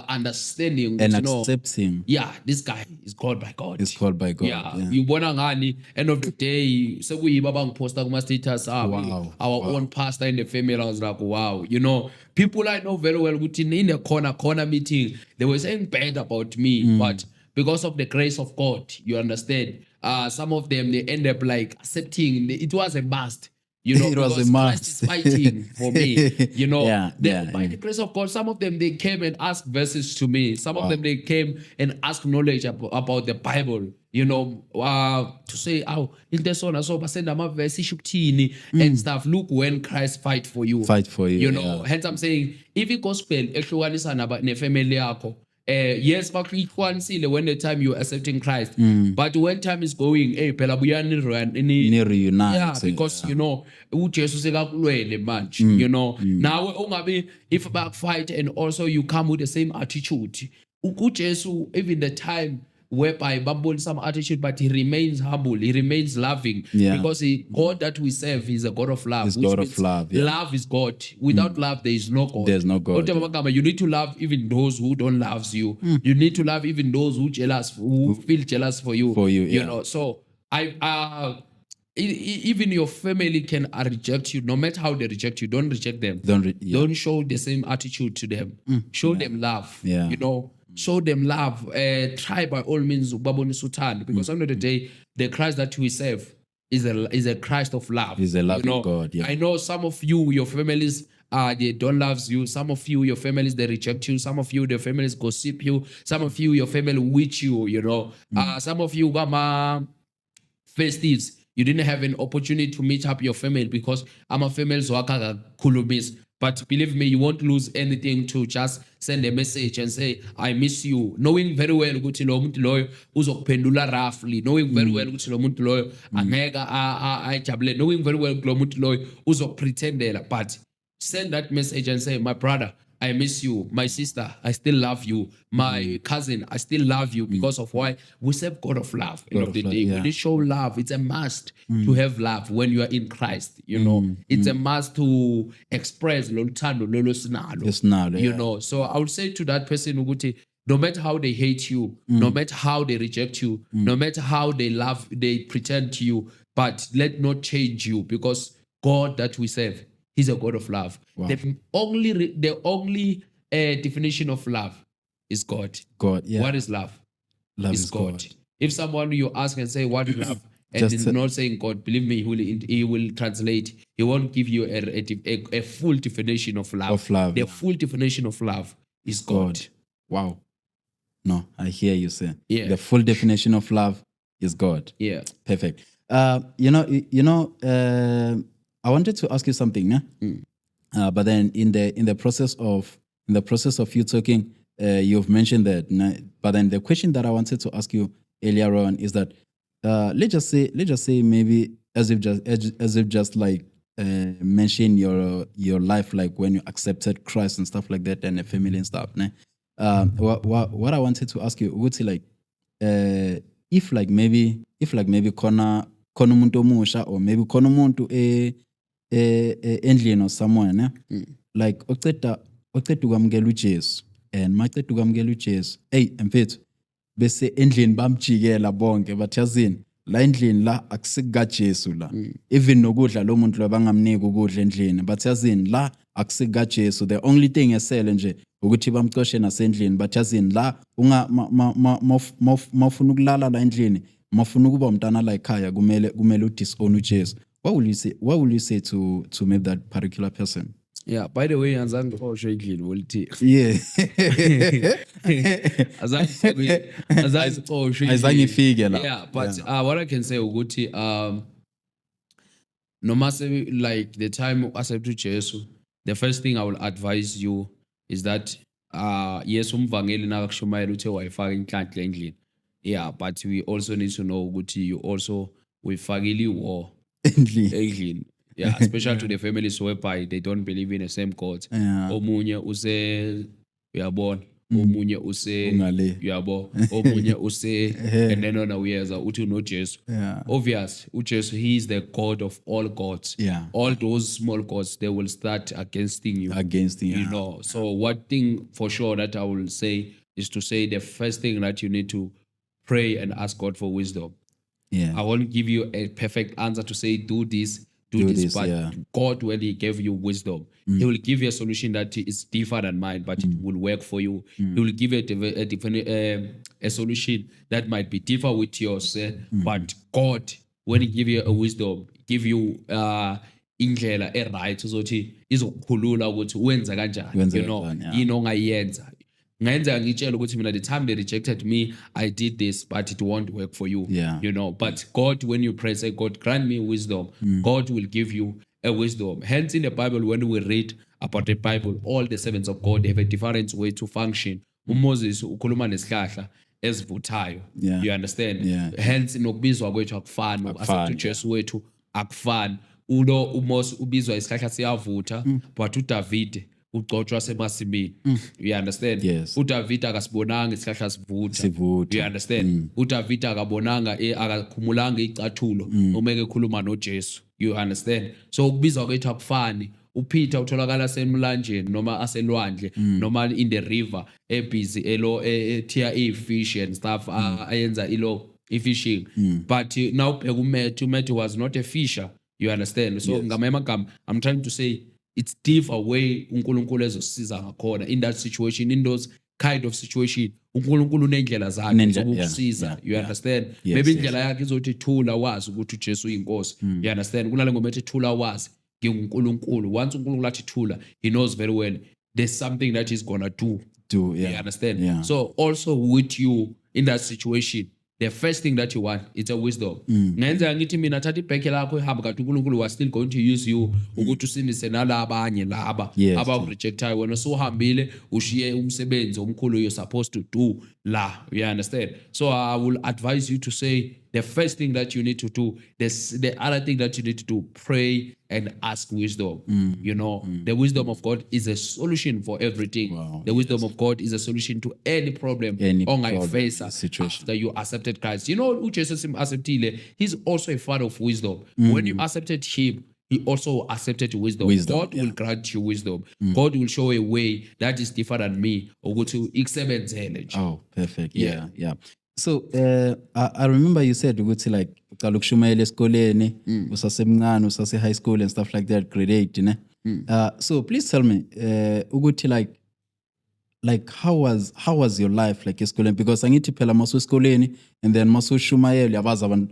understanding and accept him. Yeah, this guy is called by God. He's called by God. Yeah. You wanna ngani? End of the day, so we bang poster kuma status. Our own pastor in the family. I was like, wow. You know, people I know very well. In the corner meeting, they were saying bad about me, but because of the grace of God, you understand. Some of them they end up like accepting. It was a must, you know. It was a must. Christ is fighting for me, you know. By the grace of God, some of them they came and asked verses to me. Some of them they came and asked knowledge about the Bible, you know, to say, in this one, so send them a verse and stuff. Look, when Christ fight for you, you know. Hence, I'm saying, if it gospel, about ne family yako. Yes, bakuyikhwanisile when the time you're accepting Christ, but when time is going, phela buyani Ni-reunite, yeah, because you know uJesu sekakulwele manje, you know. Nawe ungabe if backfight and also you come with the same attitude. uJesu, even the time whereby babon some attitude, but he remains humble, he remains loving, Yeah. because God that we serve is a God of love. He's which God of means love, yeah. love is God. Without love, there is no God. There's no God, Ote Magama, you need to love even those who don't love you. You need to love even those who feel jealous for you. For you, you yeah. know. So even your family can reject you. No matter how they reject you, don't reject them. Don't show the same attitude to them. Show them love. Yeah. You know, show them love. Try by all means because end of the day, the Christ that we serve is a Christ of love. He's a loving God, yeah. I know some of you, your families, they don't love you. Some of you, your families, they reject you. Some of you, their families gossip you. Some of you, your family witch you. You know, some of you, festives, you didn't have an opportunity to meet up your family because I'm a family kulumis. But believe me, you won't lose anything to just send a message and say, I miss you. Knowing very well ukuthi lo muntu loyo uzokuphendula roughly. Knowing very well ukuthi lo muntu loyo angeke ajabule. Knowing very well lo muntu loyo uzokupretendela. But send that message and say, my brother, I miss you. My sister, I still love you. My cousin, I still love you because of why we serve God of love. End of the day, we need to show love. It's a must to have love when you are in Christ. You know, it's a must to express lo luthando lolo sinalo. You know, so I would say to that person, ukuthi, no matter how they hate you, no matter how they reject you, no matter how they pretend to you, but let not change you, because God that we serve, He's a God of love. Wow. The only definition of love is God. God, yeah. What is love? Love is is God. God. If someone you ask and say what is love, and is not saying God, believe me, he will translate. He won't give you a full definition of love. The full definition of love is God. Wow. No, I hear you say. Yeah. The full definition of love is God. Yeah. Perfect. I wanted to ask you something, yeah? But then in the process of you talking, you've mentioned that. But then the question that I wanted to ask you earlier on is that let's just say maybe as if just like mention your life, like when you accepted Christ and stuff like that, and the family and stuff. What I wanted to ask you would say like if maybe khona umuntu omusha, or maybe khona umuntu endlini or somewhere, ne? Like oceda ukwamukela uJesu, and maceda ukwamukela uJesu, mfethu bese endlini bamjikela bonke bathi yazini la endlini la akusika Jesu la, even nokudla lo muntu lo bangamnika ukudla endlini bathi yazini la akusika Jesu, the only thing esele nje ukuthi bamcoshe nasendlini bathi yazini la unga mafuna ukulala la endlini, mafuna ukuba umntana la ekhaya kumele udisown uJesu. What will you say to maybe that particular person? Yeah, by the way, azange ngixoshwe endlini wolthi. Yeah. azange ifike la. Yeah, but what I can say ukuthi no matter like the time you accept uJesu, the first thing I will advise you is that yes, umvangeli nakakushumayela uthe wayifaka inhlanhla endlini. Yeah, but we also need to know ukuthi you also uyifakile war endlini. Yeah, especially to the families whereby they don't believe in the same God. Omunye use uyabona, omunye use uyabo, omunye use and then on uyeza uthi unoJesu. Obvious, uJesu, he is the God of all gods. Yeah. All those small gods, they will start against you. You know. So one thing for sure that I will say is to say the first thing that you need to pray and ask God for wisdom. Yeah. I won't give you a perfect answer to say do this, but God, when He gave you wisdom, He will give you a solution that is different than mine, but it will work for you. He will give you a different a solution that might be different with yours, but God, when He give you a wisdom, give you indlela right uzothi izokukhulula ukuthi wenza kanjani, you know, yini ongayenza. Ngenza ngitshela ukuthi mina the time they rejected me, I did this, but it won't work for you. You know, but God, when you pray, say, God, grant me wisdom. God will give you a wisdom. Hence, in the Bible, when we read about the Bible, all the servants of God, they have a different way to function. uMoses ukhuluma nesihlahla esivuthayo. Yeah. You understand? Yeah. Hence nokubizwa kwethu akufani, Akufani, uJesu wethu akufani. Ulo uMose ubizwa isihlahla siyavutha, but uDavid ugcotshwa semasimini. You understand? Yes. uDavid akasibonanga isihlahla sivutha. Sivutha. You understand? uDavid akabonanga akakhumulanga icathulo uma ekhuluma noJesu. You understand? So ukubizwa kwethu akufani. uPeter utholakala semlanjeni noma aselwandle noma in the river busy ethiya ifish and stuff ayenza fishing. But now uMatthew was not a fisher. You understand? So ngamanye amagama I'm trying to say it's different way uNkulunkulu ezosiza ngakhona in that situation, in those kind of situation. uNkulunkulu unendlela zakhe zokukusiza. You understand? Maybe indlela yakhe izothi thula wazi ukuthi uJesu uyinkosi. You understand? Kunale ngoma ethi thula wazi nginguNkulunkulu. Once uNkulunkulu athi thula, he knows very well there's something that he's gonna do. You understand? Yeah. So also with you in that situation, the first thing that you want is a wisdom. Ngenza ngithi mina thatha ibheke lakho ehamba kanti uNkulunkulu was still going to use you ukuthi usindise nalabanye laba abakurejectayo. Wena usuhambile ushiye umsebenzi omkhulu you're supposed to do la. You understand? So I will advise you to say the first thing that you need to do, the other thing that you need to do, pray and ask wisdom. You know, the wisdom of God is a solution for everything. The wisdom of God is a solution to any problem face after you accepted Christ. You know, Jesus accepted, he's also a father of wisdom. When you accepted him, he also accepted wisdom. God will grant you wisdom. God will show a way that is different than me. Oh, perfect. Yeah. So I remember you said ukuthi like uqala ukushumayela esikoleni usasemncane usase high school and stuff like that, grade 8 ne. So please tell me ukuthi like how was your life like esikoleni, because angithi phela masu esikoleni and then masu shumayela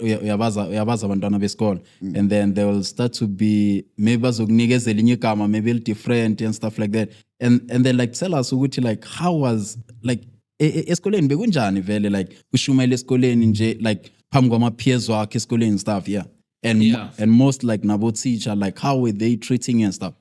uyabaza abantwana besikole and then they will start to be maybe bazokunikezela inye igama maybe different and stuff like that, and then like tell us ukuthi like how was like esikoleni bekunjani vele like ushumayela esikoleni nje like phambi kwama peers wakhe esikoleni stuff and most like nabo teacher like how were they treating you and stuff?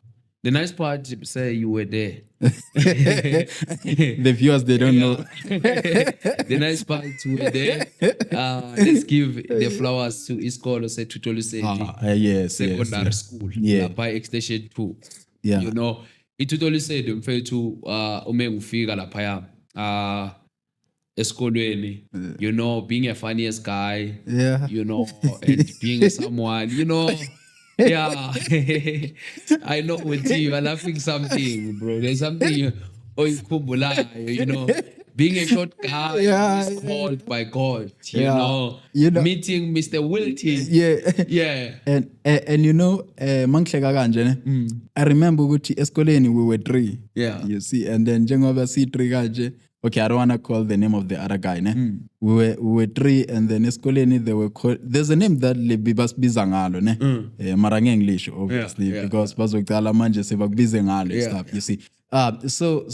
The nice part say you were there. The viewers, they don't know. The nice part you were there. Let's give the flowers to Iskolo say Tutolu Sedi secondary school. By extension 2. You know, Itutolu said mfethu ume ngifika lapha esikolweni, you know, being a funniest guy, you know, and being someone, you know. I know with you, you're laughing something, bro. There's something you know. Being a short guy is called by God, you know. Meeting Mr. Wilton. And you know, mangihleka kanje ne. I remember ukuthi esikoleni we were 3. You see, and then njengoba si 3 kanje. Okay, I don't want to call the name of the other guy. Ne? We were 3, and then eskoleni they were called. There's a name that biza ngalo, ne? Mara English, obviously, because bazokutala manje sebakubize ngalo stuff. You see, so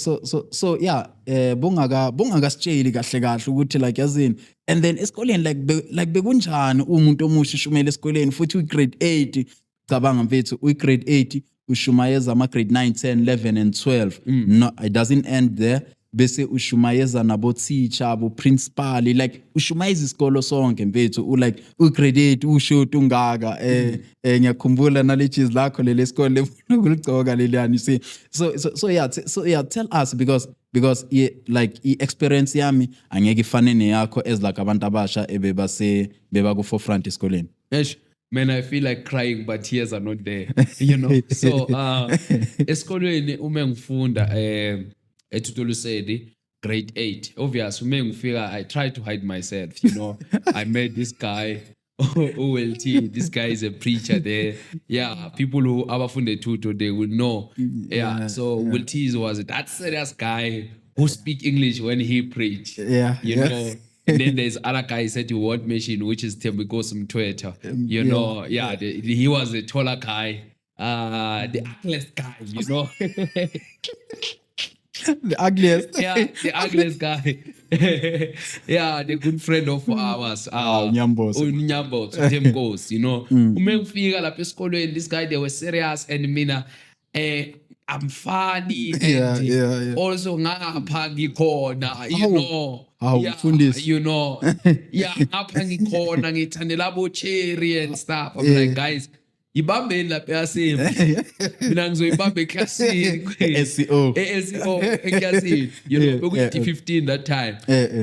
yeah. Bunga sitsheli kahle ukuthi like yazini. And then eskoleni like bekunjani umuntu omusha ushumela eskoleni futhi u grade 8 cabanga mfethu u grade 8 ushumayeza ama grade 9, 10, 11 and 12. No, it doesn't end there. Bese ushumayeza nabo teacher abo principal like ushumayeza isikolo sonke mfethu like ugrade 8 ushoot ungaka ngiyakhumbula knowledges lakho lele sikole ukuligcoka leliyani see. So yeah, tell us because like experience yami angeke ifane neyakho as like abantu abasha beba ku forefront esikoleni. Man, I feel like crying, but tears are not there, you know. So esikoleni ume ngifunda Tutolu said grade 8. Obvious, I try to hide myself, you know. I met this guy, OLT, this guy is a preacher there. Yeah, people who abafunde tuto, they will know. So OLT was that serious guy who speak English when he preach. You know. And then there's other guy said to Word Machine, which is Tembikos Twitter. You know, he was a taller guy, the ugliest guy, you know. The ugliest. The ugliest guy. The good friend of ours. Nyambos, Tim goes, you know. Umengfika lapha esikolweni, this guy, they were serious, and mina, I'm funny Yeah, and yeah. also ngapha ngikhona, you know. Hawu, Yeah, mfundisi. you know. Yeah, ngapha ngikhona ngithandela abo cherry and stuff. I'm Yeah. like, guys, ibambeni lapha yasembi. Mina ngizoyibamba eklasini. SEO. SEO eklasini. You know, bekuyi D15 that time.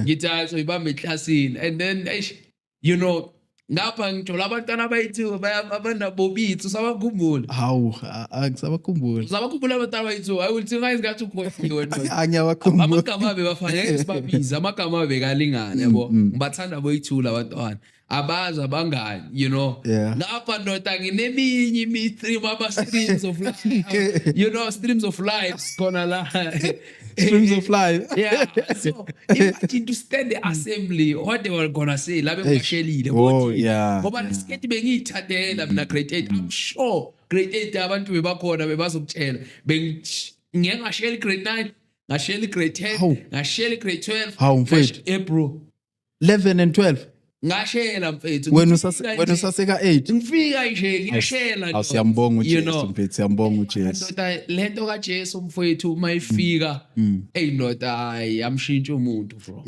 Ngithi so ibamba eklasini and then you know, ngapha ngithola abantwana abayithiwa abanabobithu sabakhumbula. Hawu, angisabakhumbula. Zabakhumbula abantwana abayithiwa. I will tell you ngathi ukhohliwe nto. Angiyawakhumbula. Amagama abebafanele sibabiza, amagama abekalingana yabo. Ngibathanda boyithula abantwana. Abazi abangani, you know. Yeah. Ngapha ndoda ngineminye imi-3 ama-streams of life. You know, streams of life khona la. Streams of life. Yeah. So imagine to stand the assembly, what they were gonna say, labe ngashelile. Oh, yeah. Ngoba lesiketi bengiyithandela mina grade 8. I'm sure grade 8 abantu bebakhona bebazokutshela. Ngeke ngashela grade 9, ngashela grade 10, ngashela grade 12. Hawu mfethu. Bro. 11 and 12. Ngashela mfethu. Wena usaseka 8. Ngifika nje ngiyashela. Awusiyambonga uJesu mfethu, siyambonga uJesu. Ndoda lento kaJesu mfethu mayifika, hey ndoda ayamshintsha umuntu bro.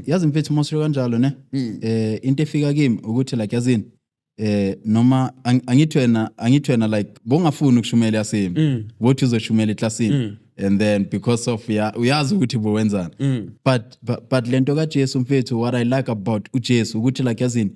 Yazi mfethu mosho kanjalo ne. Into efika kimi ukuthi like yazini noma angithi wena like bongafuni ukushumela yasembi, wothi uzoshumela eklasini. And then because of uyazi ukuthi bowenzana. But lento kaJesu mfethu, what I like about uJesu ukuthi like yazini,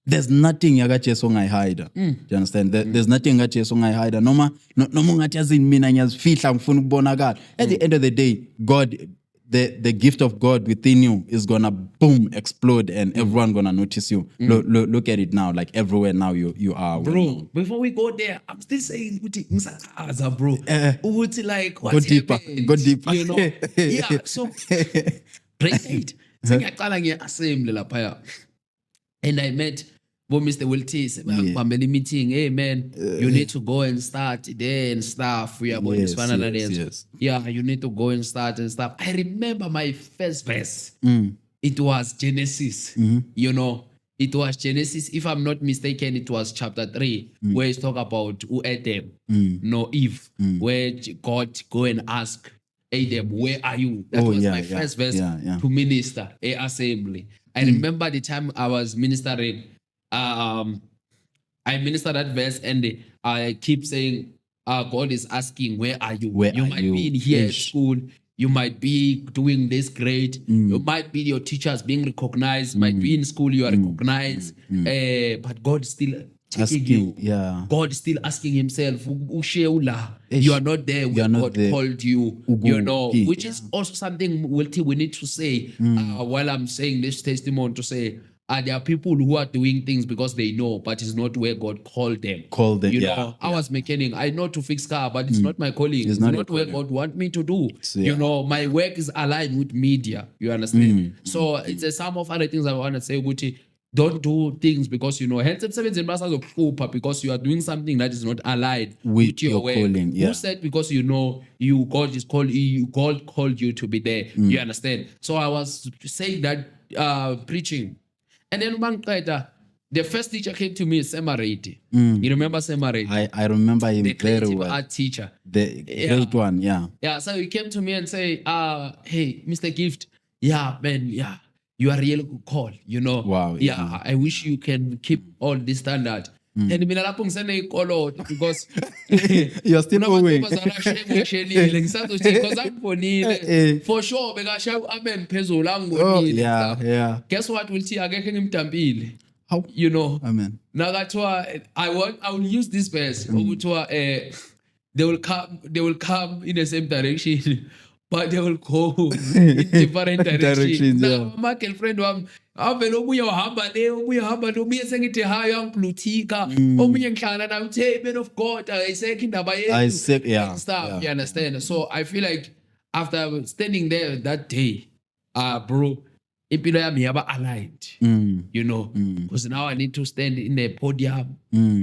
there's nothing yakaJesu ongayihide. Do you understand? There's nothing yakaJesu ongayihide. Noma ungathi yazini mina ngiyazifihla ngifuna ukubonakala. At the end of the day, God, the gift of God within you is gonna boom explode and everyone gonna notice you. Look at it now, like everywhere now you are. Bro, before we go there, I'm still saying ukuthi ngisakaza bro. Ukuthi like what's happened? Go deeper. You know? Yeah, so grade 8. Sengiyaqala nge-assembly lapha. And I met Mr. Wiltis, bambeli meeting, hey man, you need to go and start there and stuff. Yes. Yeah, you need to go and start and stuff. I remember my first verse. It was Genesis. You know, it was Genesis. If I'm not mistaken, it was chapter 3, where it's talk about Adam, no Eve, where God go and ask Adam, where are you? That was my first verse to minister a assembly. I remember the time I was ministering. I minister that verse and I keep saying, God is asking, where are you? You might be in here at school. You might be doing this grade. You might be your teachers being recognized. Might be in school, you are recognized. But God is still checking you. Yeah. God is still asking himself, you are not there where God called you. You know, which is also something we need to say while I'm saying this testimony, to say, there are people who are doing things because they know, but it's not where God called them. You know, I was mechanic. I know to fix car, but it's not my calling. It's not where God want me to do. You know, my work is aligned with media. You understand? So it's a sum of other things I want to say, Gucci. Don't do things because, you know, because you are doing something that is not aligned with your calling. Who said because you know God called you to be there. You understand? So I was saying that preaching. And then the first teacher came to me, Semariti. You remember Semariti? I remember him very well. Art teacher. The great one, yeah. Yeah, so he came to me and say, hey, Mr. Gift, yeah, man, yeah, you are really good call, you know. Wow. Yeah, I wish you can keep all this standard. And mina lapho ngisene ikoloti because you're still owing. Because angibonile for sure bekasha amen phezulu angibonile. Yeah. Guess what will see akekho ngimdampile. How? You know. Amen. Nakathiwa I will use this verse ukuthiwa they will come in the same direction but they will go in different directions. My girlfriend wami avele omunye wahamba le omunye hamba lo omunye sengithi hayi angiblutika omunye ngihlangana naye uthi hey man of God ayisekho indaba yethu stuff. You understand? So I feel like after standing there that day bro impilo yami yaba aligned. You know, because now I need to stand in the podium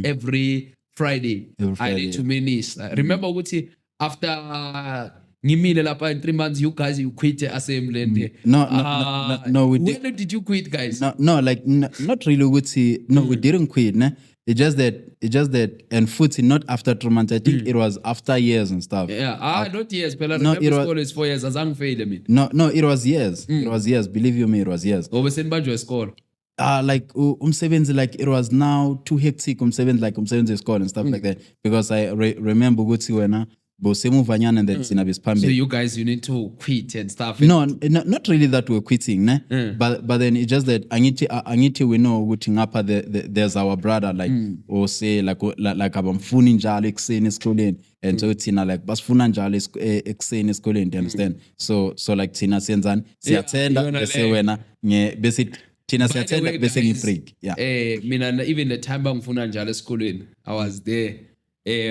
every Friday. I need to minister. Remember ukuthi after ngimile lapha in 3 months you guys you quit the assembly and no we when did you quit, guys? No like not really ukuthi we didn't quit ne. It's just that, and futhi not after 3 months. I think it was after years and stuff. Yeah, not years, but I No, remember it was- school is 4 years. Azange fail me. No, it was years. It was years. Believe you me, it was years. Obesenbanjwe isikolo. Like umsebenzi, like it was now too hectic umsebenzi isikole and stuff like that, because I remember ukuthi wena bosemuvanyana and then thina So besiphambili. you guys, you need to quit and stuff. No, not really that we're quitting, ne? But then it's just that angithi we know ukuthi ngapha there's our brother, like or say like abamfuni njalo ekuseni esikoleni, and so thina like basifuna njalo ekuseni esikoleni, do you understand? So like thina siyenzani siyathenda yona bese leyo. wena bese thina By the siyathenda way, bese guys, ngibreak. Yeah. Mina even the time bangifuna njalo esikolweni, I was there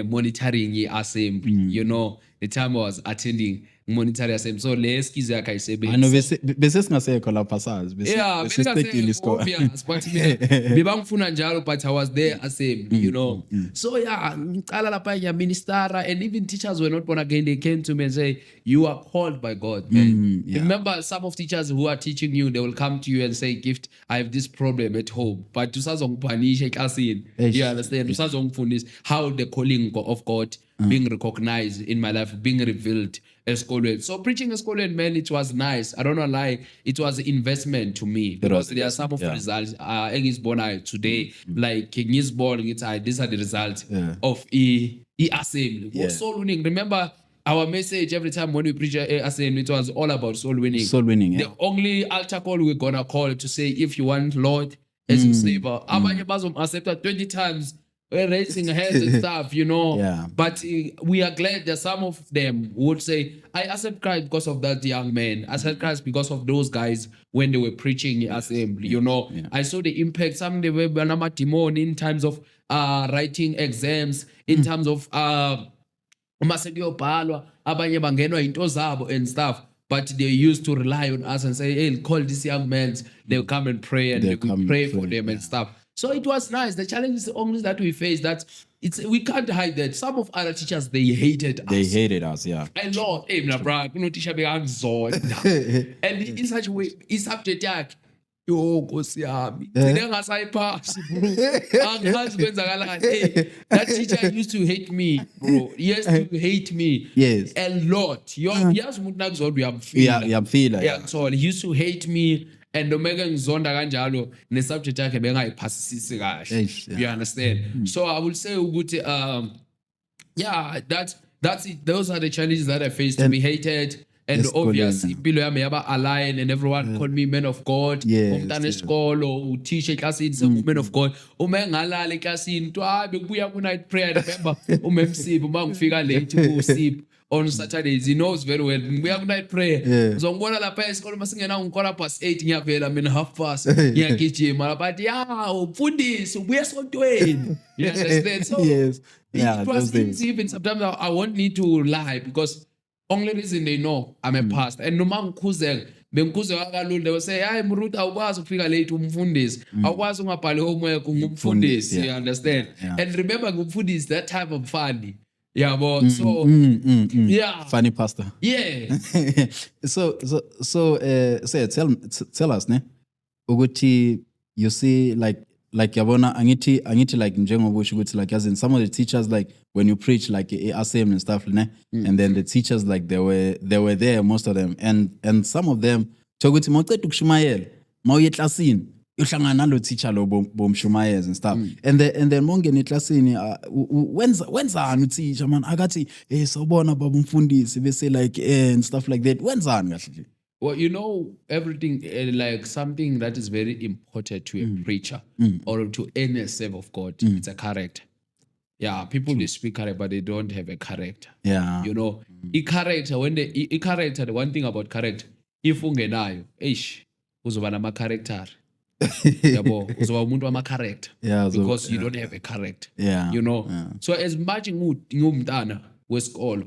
monitoring i-assembly. You know, the time I was attending monitoring assembly. So le skill yakhe ayisebenzi. I know bese singasekho lapha sazi Yeah, bese siqedile isikole. obvious, but bebangifuna njalo, but I was there assembly, you know. So yeah, ngicala lapha ngiyaministera, and even teachers were not born again. They came to me and say, you are called by God, man. Remember, some of teachers who are teaching you, they will come to you and say, Gift, I have this problem at home, but usazongiphanisha eklasini. You understand? Usazongifundisa how the calling of God being recognized in my life, being revealed esikolweni. So preaching esikolweni, man, it was nice. I don't know lie, it was an investment to me, because there are some of the results engizibonayo today, like ngizibona ngithi these are the results of assembly. Soul winning. Remember our message every time when we preach assembly, it was all about soul winning. Soul winning, yeah. The only altar call we're gonna call to say, if you want Lord as your savior, abanye bazom-accepta 20 times, we're raising hands and stuff, you know. Yeah. But we are glad that some of them would say, I accept Christ because of that young man. I accept Christ because of those guys when they were preaching assembly, you know. I saw the impact. Some they were demon in terms of writing exams, in terms of uma sekuyobhalwa abanye bangenwa into zabo and stuff. But they used to rely on us and say, hey, call these young men. They'll come and pray, and we pray for them and stuff. So it was nice. The challenge is only that we face that we can't hide that. Some of other teachers, they hated us. They hated us, yeah. A lot. Hey, mina bra, kuno teacher bekangizonda. And in such a way, i-subject yakhe, yo Nkosi yami, thina engasayiphasi bro. Angazi kwenzakalani. Hey, that teacher used to hate me, bro. He used to hate me. Yes. A lot. Yazi umuntu nakuzonda uyamfila. Uyamfila. Yeah, so he used to hate me, and omeke ngizonda kanjalo ne-subject yakhe bengayiphasisisi kahle. You understand? So I would say ukuthi that's it. Those are the challenges that I faced, to be hated. And obviously, impilo yami yaba align, and everyone called me man of God. Umntana esikolo, uthisha eklasini, man of God. Uma ngalala eklasini, bekubuya ku-night prayer. Remember, umemsipho uma ngifika late kusipho on Saturdays, he knows very well. Ngibuya ku-night prayer. Uzongibona lapha esikolo masingena ngikora past 8 ngiyavela mina half past ngiyagijima. But umfundisi ubuya esontweni. You understand? So it was easy. Even sometimes I won't need to lie, because only reason they know I'm a pastor. And noma ngikhuzeka bengikhuzeka kalula, they will say, hayi Mruth, awukwazi ukufika late umfundisi, awukwazi ungabhali homework ungumfundisi. You understand? And remember, ngumfundisi, that type of funny. Yeah, but so yeah, funny pastor. Yeah. so tell us, ne, ukuthi you see like yabona angithi like njengoba usho ukuthi like as in some of the teachers, like when you preach like assembly and stuff, ne, and then the teachers, like they were there, most of them, and some of them ukuthi mawuceda ukushumayela mawuye eklasini uhlangana nalo teacher lo bomshumayeza and stuff, and then mongena eklasini wenzani uteacher man akathi sawubona baba umfundisi bese like and stuff like that, wenzani kahle? Well, you know, everything, like something that is very important to a preacher or to any servant of God, it's a character. Yeah, people they speak character, but they don't have a character. Yeah, you know, character, character, the one thing about character, if ungenayo, uzoba nama character. Yabo, uzoba umuntu wama character. Yeah, because you don't have a character. Yeah, you know. Yeah. So as much ngumntana wesikolo,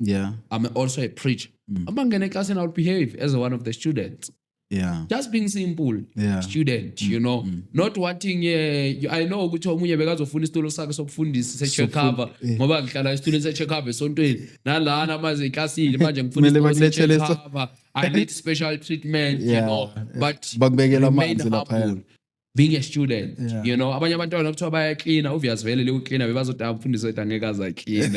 I'm also a preacher. Amangena eklasini, I would behave as one of the students. Yeah. Just being simple, student, you know, not wanting, I know ukuthi omunye bekazofuna isitulo sakhe sokufundisa se-check cover, ngoba ngihlala isitulo se-check cover esontweni, nalana maze eklasini manje ngifuna isitulo se-check cover. I need special treatment, you know, but bakubekela remain amanzi lapha. humble. being a student, you know, abanye abantwana kuthiwa bayacleana, obvious vele leyo cleaner bebazothi amfundisi wethu angeke aze aclean,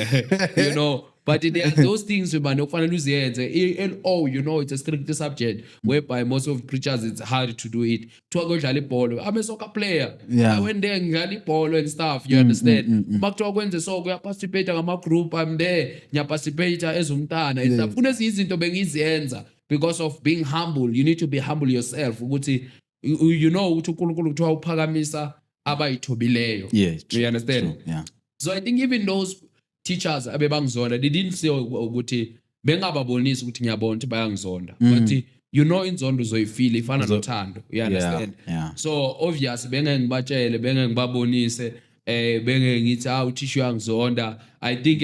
you know. But there are those things man okufanele uziyenze. LO, you know, it's a strict subject whereby most of preachers it's hard to do it. Kuthiwa kodlala ibhola, I'm a soccer player. I went there ngidlala ibhola and stuff, you understand. Makuthiwa kwenze so kuyaparticipate ngama-group, I'm there ngiyaparticipate as umntana and stuff. Kunezinye izinto bengiziyenza because of being humble. You need to be humble yourself ukuthi you know ukuthi uNkulunkulu kuthiwa uphakamisa abayithobileyo. You understand? Yeah. So I think even those teachers abebangizonda, they didn't say ukuthi bengababonisi ukuthi ngiyabona ukuthi bayangizonda, but you know inzondo uzoyifeel ifana nothando. You understand? Yeah. So obvious benge ngibatshele, benge ngibabonise, benge ngithi uthisha uyangizonda. I think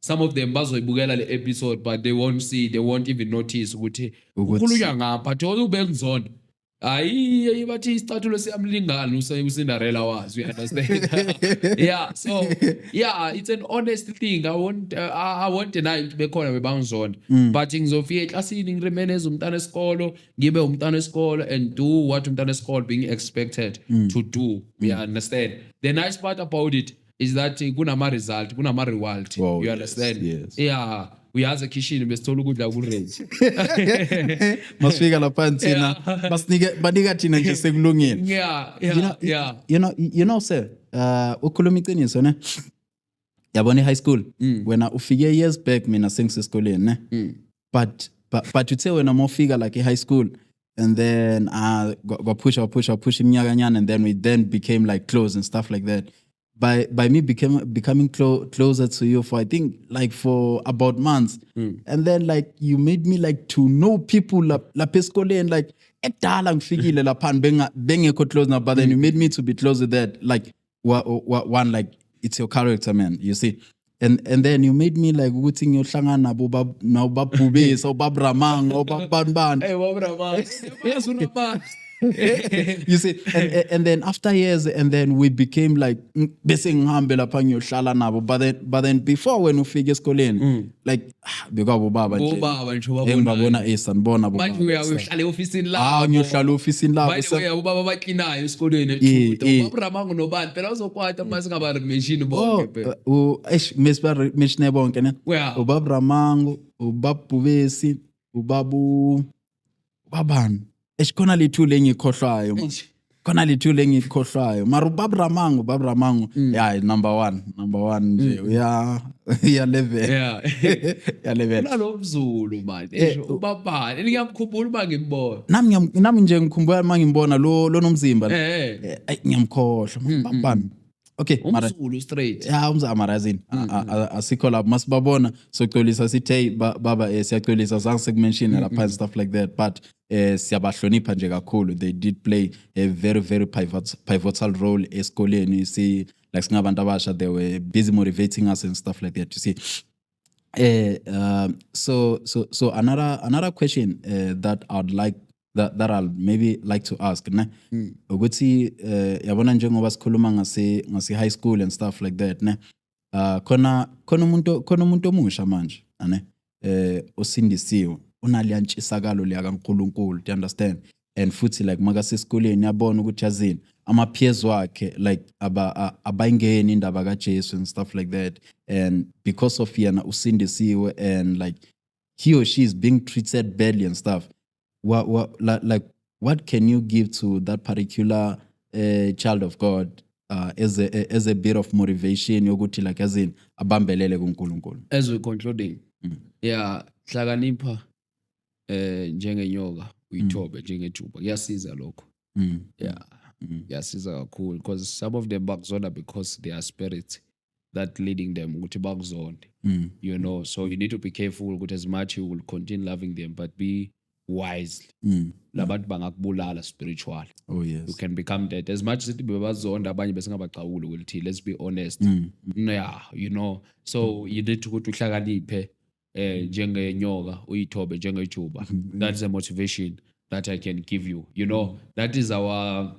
some of them bazoyibukela le episode but they won't see, they won't even notice ukuthi ukhulunywa ngapha thola ubengizonda. Hayi bathi isicathulo siyamlingana uSinderella wazi, you understand? Yeah, so yeah, it's an honest thing. I won't deny ukuthi bekhona bebangizonda, but ngizofika eklasini ngiremain as umntana esikolo, ngibe umntana esikolo and do what umntana esikolo being expected to do. You understand? The nice part about it is that kunama result, kunama reward. You understand? Yes. Yeah. Uyazi ekitchen besithola ukudla ku-range. Masifika lapha thina banika thina nje sekulungile. Yeah. You know sir, ukhuluma iqiniso ne. Yabona high school wena ufike years back mina sengisikoleni ne. But uthe wena mawufika like high school and then go push iminyaka nyana and then we then became like close and stuff like that. By me becoming closer to you for I think like for about months, and then like you made me like to know people la pescole and like ekdala ngifikile lapha bengekho close now, but then you made me to be close with that like one like it's your character, man, you see. And then you made me like ukuthi ngiyohlangana nabo na ubabhubisa ubabramang obabanban. Hey ubabramang. Yes ubabramang. You see, and then after years, and then we became like bese ngihambe lapha ngiyohlala nabo, but then before when ufike esikoleni like because ubaba nje engibabona sanibona baba manje uyahlala officeini la ngiyohlala officeini la manje ubaba baklinayo esikoleni eThuto ubabramanga nobani phela uzokwata mase ngaba mention bonke phela mesba mention bonke ne ubabramanga ubabhubesi ubabani esikhona lithu lengikhohlwayo khona lithu lengikhohlwayo mara ubabramanga yeah number one nje uya level ya level nalo mzulu manje ubabani ngiyamkhumbula bangimbona nami nje ngikhumbula mangimbona lo nomzimba ngiyamkhohlwa babani. Okay, umzulu straight. Yeah, amarazini. Asikho lapho masibabona soxolisa sithi baba siyaxolisa zange sekumention lapha and stuff like that, but siyabahlonipha nje kakhulu. They did play a very very pivotal role esikoleni. See like singabantu abasha, they were busy motivating us and stuff like that, you see. So another question that I'd like that I'll maybe like to ask ne ukuthi yabona njengoba sikhuluma ngase high school and stuff like that ne khona umuntu omusha manje ane osindisiwe unaliyantshisakalo liya kaNkulunkulu, do you understand? And futhi like makase esikoleni yabona ukuthi yazini ama peers wakhe like abayingeni indaba kaJesu and stuff like that, and because of yena usindisiwe and like he or she is being treated badly and stuff. What can you give to that particular child of God as a bit of motivation yokuthi like as in abambelele kuNkulunkulu? As we concluding, yeah, hlakanipha njengenyoka uyithobe njengejuba kuyasiza lokho. Yeah, kuyasiza kakhulu because some of them bakuzonda because they are spirits that leading them ukuthi bakuzonde, you know, so you need to be careful ukuthi as much you will continue loving them but be wisely. Labantu bangakubulala spiritually. Oh yes, you can become dead as much as bebazonda abanye besingabaqhawuli ukuthi let's be honest. Yeah, you know, so you need to ukuthi uhlakaniphe njengenyoka uyithobe njengejuba. That's a motivation that I can give you, you know. That is our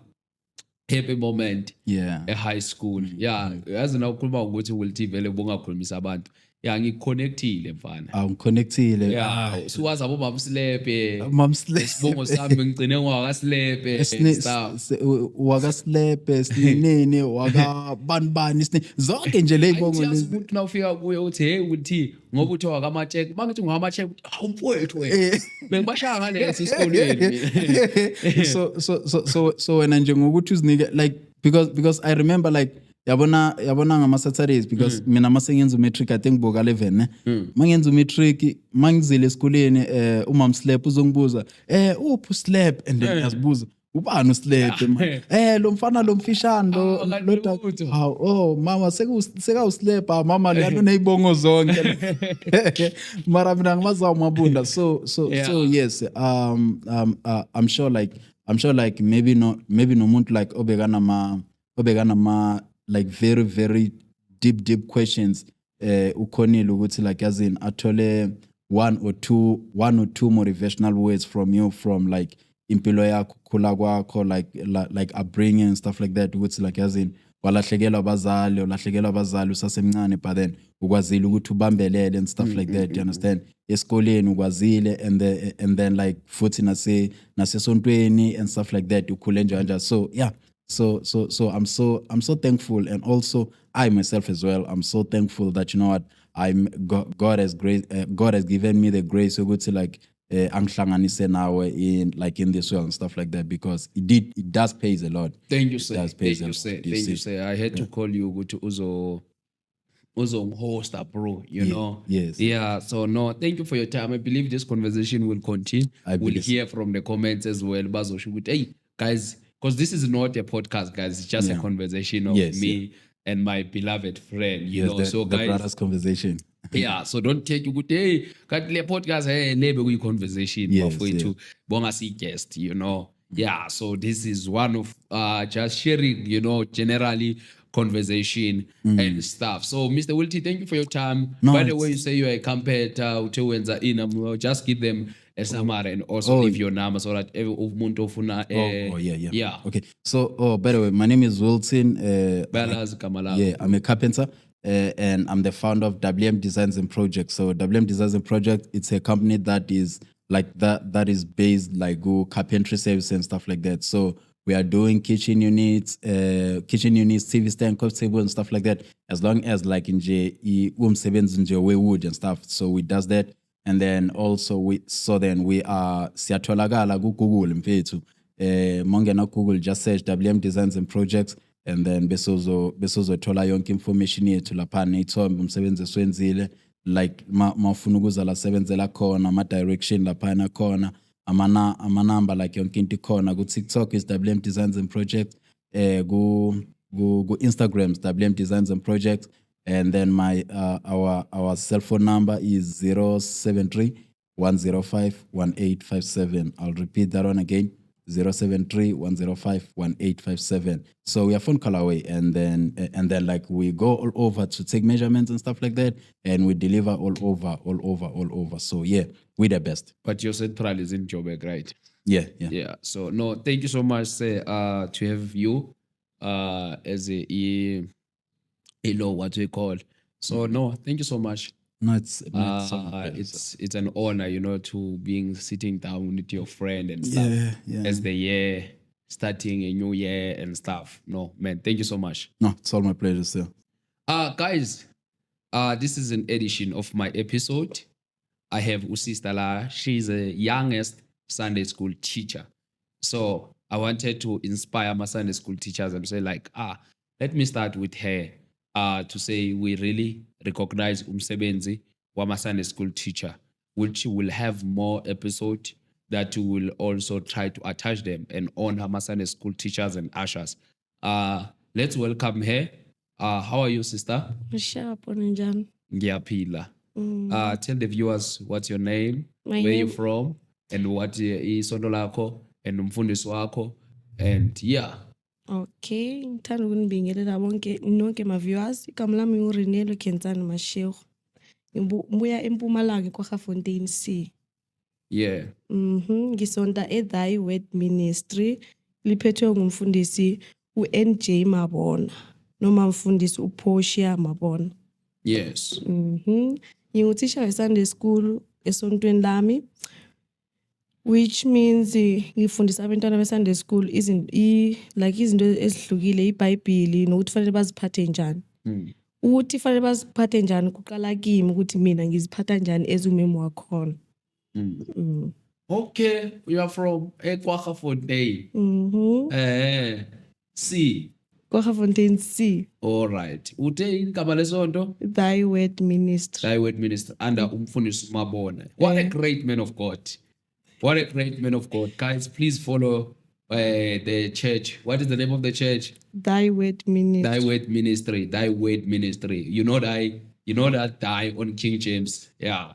happy moment at high school. Yeah, as na ukhuluma ukuthi will vele bongakhulumisa abantu yeah ngiconnectile mfana Ngiconnectile. yeah siwazi abo mamsilepe Mam Slepe. isibongo sami ngigcine ngwakasilepe stuff Wakaslepe sinini wakabanibani zonke nje ley'bongo ayithiyazi lezi. umuntu nawufika kuye uthi hey uthi ngoba uthi wakamacheke mangithi ngwamacheke awumfowethu wena bengibashaya ngaleso esikolweni mina So wena nje ngokuthi uzinike like because I remember like yabona ngama Saturdays because mina mase ngenza umatric I think boka 11 ne mangenza umatric mangizile esikoleni umam Slap uzongibuza uphi Slap and then yazibuza ubani uSlap lo mfana lo mfishane lo mama seka uSlap mama lana neyibongo zonke mara mina ngimazayo mabunda so yes I'm sure like maybe nomuntu like obekana ma like very very deep questions ukhonile ukuthi like yazini athole one or two motivational words from you from like impilo yakho khula kwakho like upbringing and stuff like that ukuthi like yazini walahlekelwa abazali usasemncane but then ukwazile ukuthi ubambelele and stuff like that you understand esikoleni ukwazile and then like futhi nasesontweni and stuff like that ukhule njalo so yeah so I'm so thankful and also I myself as well I'm so thankful that you know what God has given me the grace ukuthi like angihlanganise nawe in this world and stuff like that because it does pays a lot. Thank you sir. Thank you sir. I had to call you ukuthi host bro, you know. Yes. Yeah, so no, thank you for your time. I believe this conversation will continue. We'll hear from the comments as well. Bazosho ukuthi hey guys, because this is not a podcast guys, it's just a conversation of me and my beloved friend, you know. So the guys, brothers conversation. Yeah, so don't take ukuthi hey kanti le podcast lebe kuyi conversation bafowethu bonga si guest, you know. Yeah, so this is one of just sharing, you know, generally conversation and stuff. So Mr. Wilty, thank you for your time. By the way, you say you're a competitor utewenza in just give them a summary and also leave your number so that every umuntu ofuna yeah. Okay. So by the way, my name is Wilton. I'm a carpenter. And I'm the founder of WM Designs and Projects. So WM Designs and Projects, it's a company that is like that is based like carpentry service and stuff like that. So we are doing kitchen units, TV stand, coffee table and stuff like that. As long as like in wood and stuff. So we does that. And then also we are siyatholakala Google mfethu. Mongena Google just search WM Designs and Projects. And then besozothola yonke information yethu lapha neyithombe umsebenzi eswenzile like mafuna ukuza la sebenzela khona ama direction lapha khona ama number like yonke into khona ku TikTok is WM Designs and Projects ku Instagram is WM Designs and Projects and then my our cell phone number is 073 105 1857. I'll repeat that one again. 073-105-1857. So we are phone call away, and then like we go all over to take measurements and stuff like that, and we deliver all over. So yeah, we're the best. But your central is in Joburg, right? Yeah. So no, thank you so much, sir, to have you as a what we call. So no, thank you so much. No, it's an honor, you know, to being sitting down with your friend and stuff as the year starting a new year and stuff. No, man, thank you so much. No, it's all my pleasure, sir. Guys, this is an edition of my episode. I have Usister La. She's the youngest Sunday school teacher. So I wanted to inspire my Sunday school teachers and say like, let me start with her. To say we really recognize umsebenzi wama Sunday school teacher, which will have more episodes that will also try to attach them and honor my Sunday school teachers and ushers. Let's welcome her. How are you, sister? Sharp on Ngiyaphila. Tell the viewers what's your name, where you from, and what isondo lakho and umfundisi wakho, and yeah. Okay, ngithanda ukunibingelela nonke ma viewers. Igama lami uRenelo Kenzani Mashego. Ngibuya eMpumalanga kwaGafontein C. Yeah. Ngisonta eThy Word Ministry liphethwe ngumfundisi uNJ Mabona noma mfundisi uPortia Mabona. Yes. Nginguthisha we-Sunday school esontweni lami, which means ngifundisa abantwana be-Sunday school like izinto ezihlukile, iBhayibheli nokuthi fanele baziphathe njani. Ukuthi fanele baziphathe njani kuqala kimi ukuthi mina ngiziphatha njani as umemi wakhona. Okay, you are from Kwaggafontein. C. Kwaggafontein C. All right. Uthe igama lesonto? Thy Word Ministry. Thy Word Minister under Umfundisi Mabona. What a great man of God. What a great man of God. Guys, please follow the church. What is the name of the church? Thy Word Ministry. Thy Word Ministry. Thy Word Ministry. You know that thy on King James. Yeah.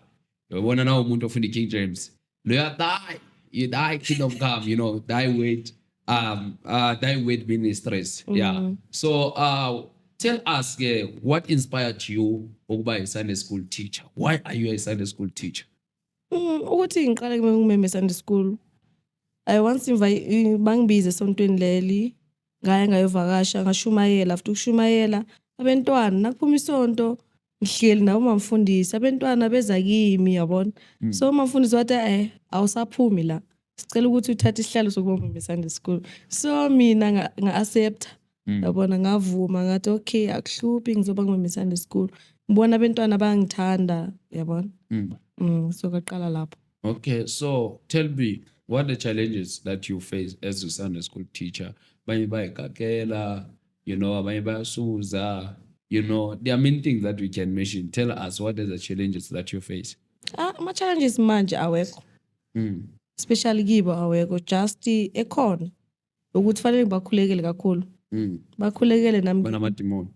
You want to know umuntu ofunda King James. Loya thy. You thy kingdom come, thy word. Thy Word Ministries. Yeah. So tell us what inspired you ukuba a Sunday school teacher? Why are you a Sunday school teacher? Ukuthi ngiqale ngumeme Sunday school. I once bangibize esontweni leli, ngaya ngayovakasha, ngashumayela, after ukushumayela abantwana nakuphuma isonto ngihleli nawo umfundisi, abantwana beza kimi yabona. So umfundisi wathi awusaphumi la. Sicela ukuthi uthathe isihlalo sokuba umeme Sunday school. So mina nga-accept. Yabona ngavuma ngathi okay akuhluphi ngizoba ngumeme Sunday school. Ngibona abantwana bangithanda yabona. So ngaqala lapho. Okay, so tell me, what are the challenges that you face as a Sunday school teacher? Abanye bayakakela, abanye bayasuza, there are many things that we can mention. Tell us, what are the challenges that you face? Ama-challenges manje awekho. Especially kibo awekho, just ekhona. Ukuthi fanele bakhulekele kakhulu. Bakhulekele nami. Banamadimoni.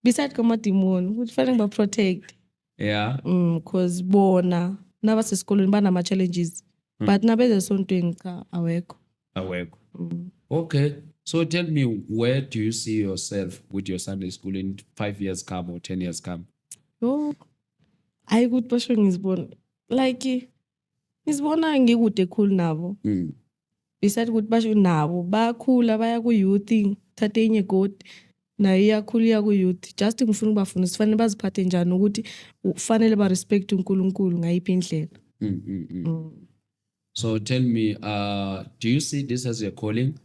Beside kwamadimoni, ukuthi fanele ba-protect. Yeah. Because bona nabasesikolweni banama-challenges. But nabeze esontweni cha awekho. Awekho. Okay. So tell me, where do you see yourself with your Sunday school in 5 years come or 10 years come? Hayi ukuthi basho ngizibona. Like ngizibona ngikude khulu nabo. Beside ukuthi basho nabo bakhula baya ku-youth, thathe inye godi. Nayo iyakhula ku-youth. Just ngifuna ukubafundisa fanele baziphathe njani ukuthi ufanele ba-respect uNkulunkulu ngayiphi indlela. So tell me, do you see this as your calling,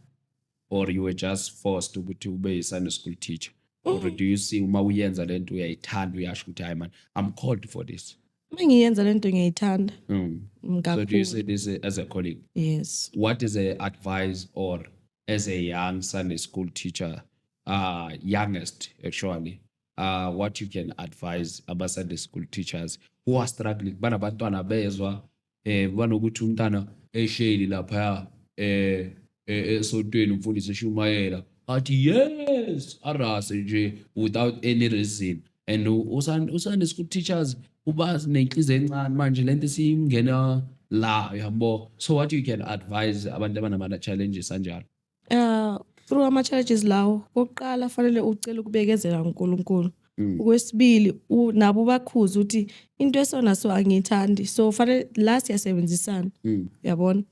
or you were just forced to be a Sunday school teacher? Or do you see uma uyenza lento uyayithanda uyasho ukuthi hayi man, I'm called for this? Mangiyenza lento ngiyayithanda. So do you see this as a calling? Yes. What is the advice, or as a young Sunday school teacher, youngest actually, what you can advise about Sunday school teachers who are struggling? Banabantwana bezwa banokuthi umntana esheli lapha esontweni umfundisi eshumayela athi yes arase nje without any reason, and uSunday school teachers uba nenhliziyo encane manje lento singena la yabo. So what you can advise abantu abanama challenges kanjalo? Through ama-challenges lawo, oqala fanele ucela ukubekezela uNkulunkulu. Okwesibili nabo bakhuza ukuthi into esona so angiyithandi, so fanele la siyasebenzisana yabona.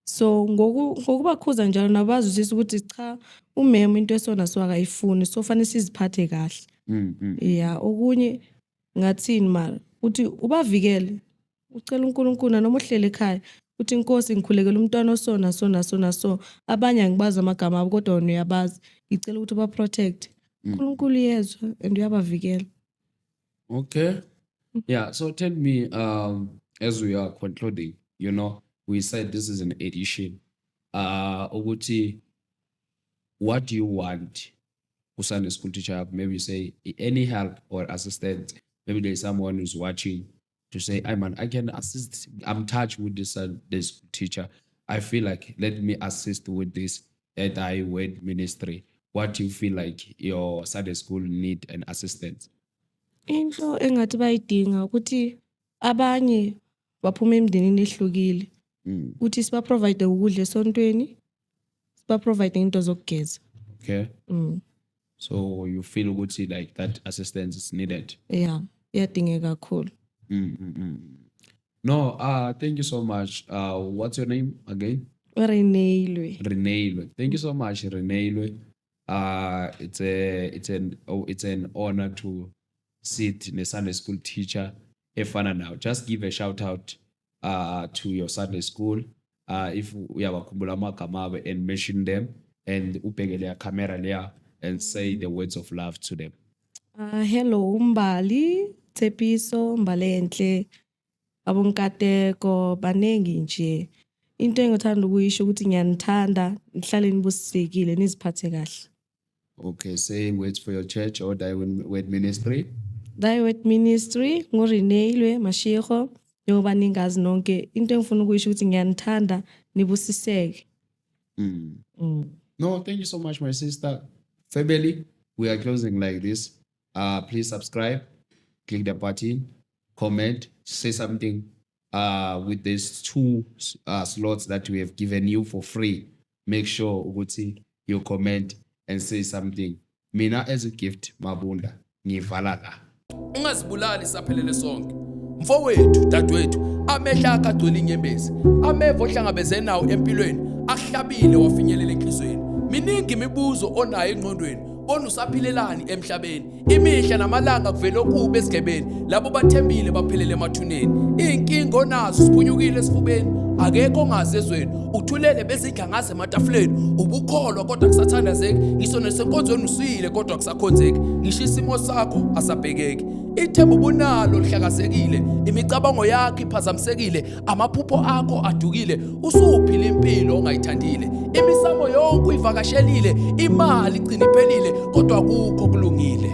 So ngokubakhuza njalo nabazwisisa ukuthi cha umeme into esona so akayifuni, so fanele siziphathe kahle. Yeah, okunye ngathini mara uthi ubavikele, ucela uNkulunkulu noma uhlele ekhaya uthi inkosi ngikhulekela umntwana osona so abanye angibazi amagama abo kodwa wena uyabazi, ngicela ukuthi uba protect. uNkulunkulu yezwa and uyabavikela. Okay. Yeah, so tell me, as we are concluding, we said this is an edition. Ukuthi, what do you want Sunday school teacher? Maybe you say any help or assistance. Maybe there's someone who's watching to say, "Hey man, I can assist. I'm touched with this teacher. I feel like let me assist with this at Thy Word Ministry." What do you feel like your Sunday school need an assistance? Into engathi bayidinga ukuthi abanye baphuma emndenini ehlukile. Uthi siba provide ukudla esontweni, siba provide into zokugeza. Okay. So you feel ukuthi like that assistance is needed? Yeah, iyadingeka kakhulu. No, thank you so much. What's your name again? Reneilwe. Thank you so much, Reneilwe. It's an honor to sit ne-Sunday school teacher efana nawo. Just give a shout out to your Sunday school. If uyabakhumbula amagama abo and mention them and ubheke leya camera leya and say the words of love to them. Hello Umbali, Tepiso, Mbalenhle, Abonkateko, banengi nje. Into engothanda ukuyisho ukuthi ngiyanithanda, nihlale nibusisekile, niziphathe kahle. Okay, say words for your church or thy word ministry. Thy word ministry, nguRenelwe Mashego, njengoba ningazi nonke. Into engifuna ukuyisho ukuthi ngiyanithanda, nibusiseke. No, thank you so much, my sister. Family, we are closing like this. Please subscribe, click the button, comment, say something with these 2 slots that we have given you for free. Make sure ukuthi you comment and say something. Mina as a gift, Mabunda, ngivala la. Ungazibulali saphelele sonke. Mfowethu, dadwethu, amehla akagcwele inyembezi. Ameva ohlangabeze nawo empilweni, ahlabile wafinyelela enhlizweni. Miningi imibuzo onayo engqondweni. Bona usaphilelani emhlabeni. Imihla namalanga kuvela okubi esigebeni. Labo bathembile baphelele emathuneni. Inkingo nazo siphunyukile esifubeni. Akekho ongazi ezweni. Uthulele bezidla ngaze ematafuleni. Ubukholwa kodwa kusathandazeki. Ngisho nesenkonzweni usuyile kodwa kusakhonzeki. Ngisho isimo sakho asabhekeki. Ithemba ubunalo lihlakazekile. Imicabango yakho iphazamisekile. Amaphupho akho adukile. Usuphila impilo ongayithandile. Imisamo yonke uyivakashelile. Imali igcina iphelile kodwa akukho kulungile.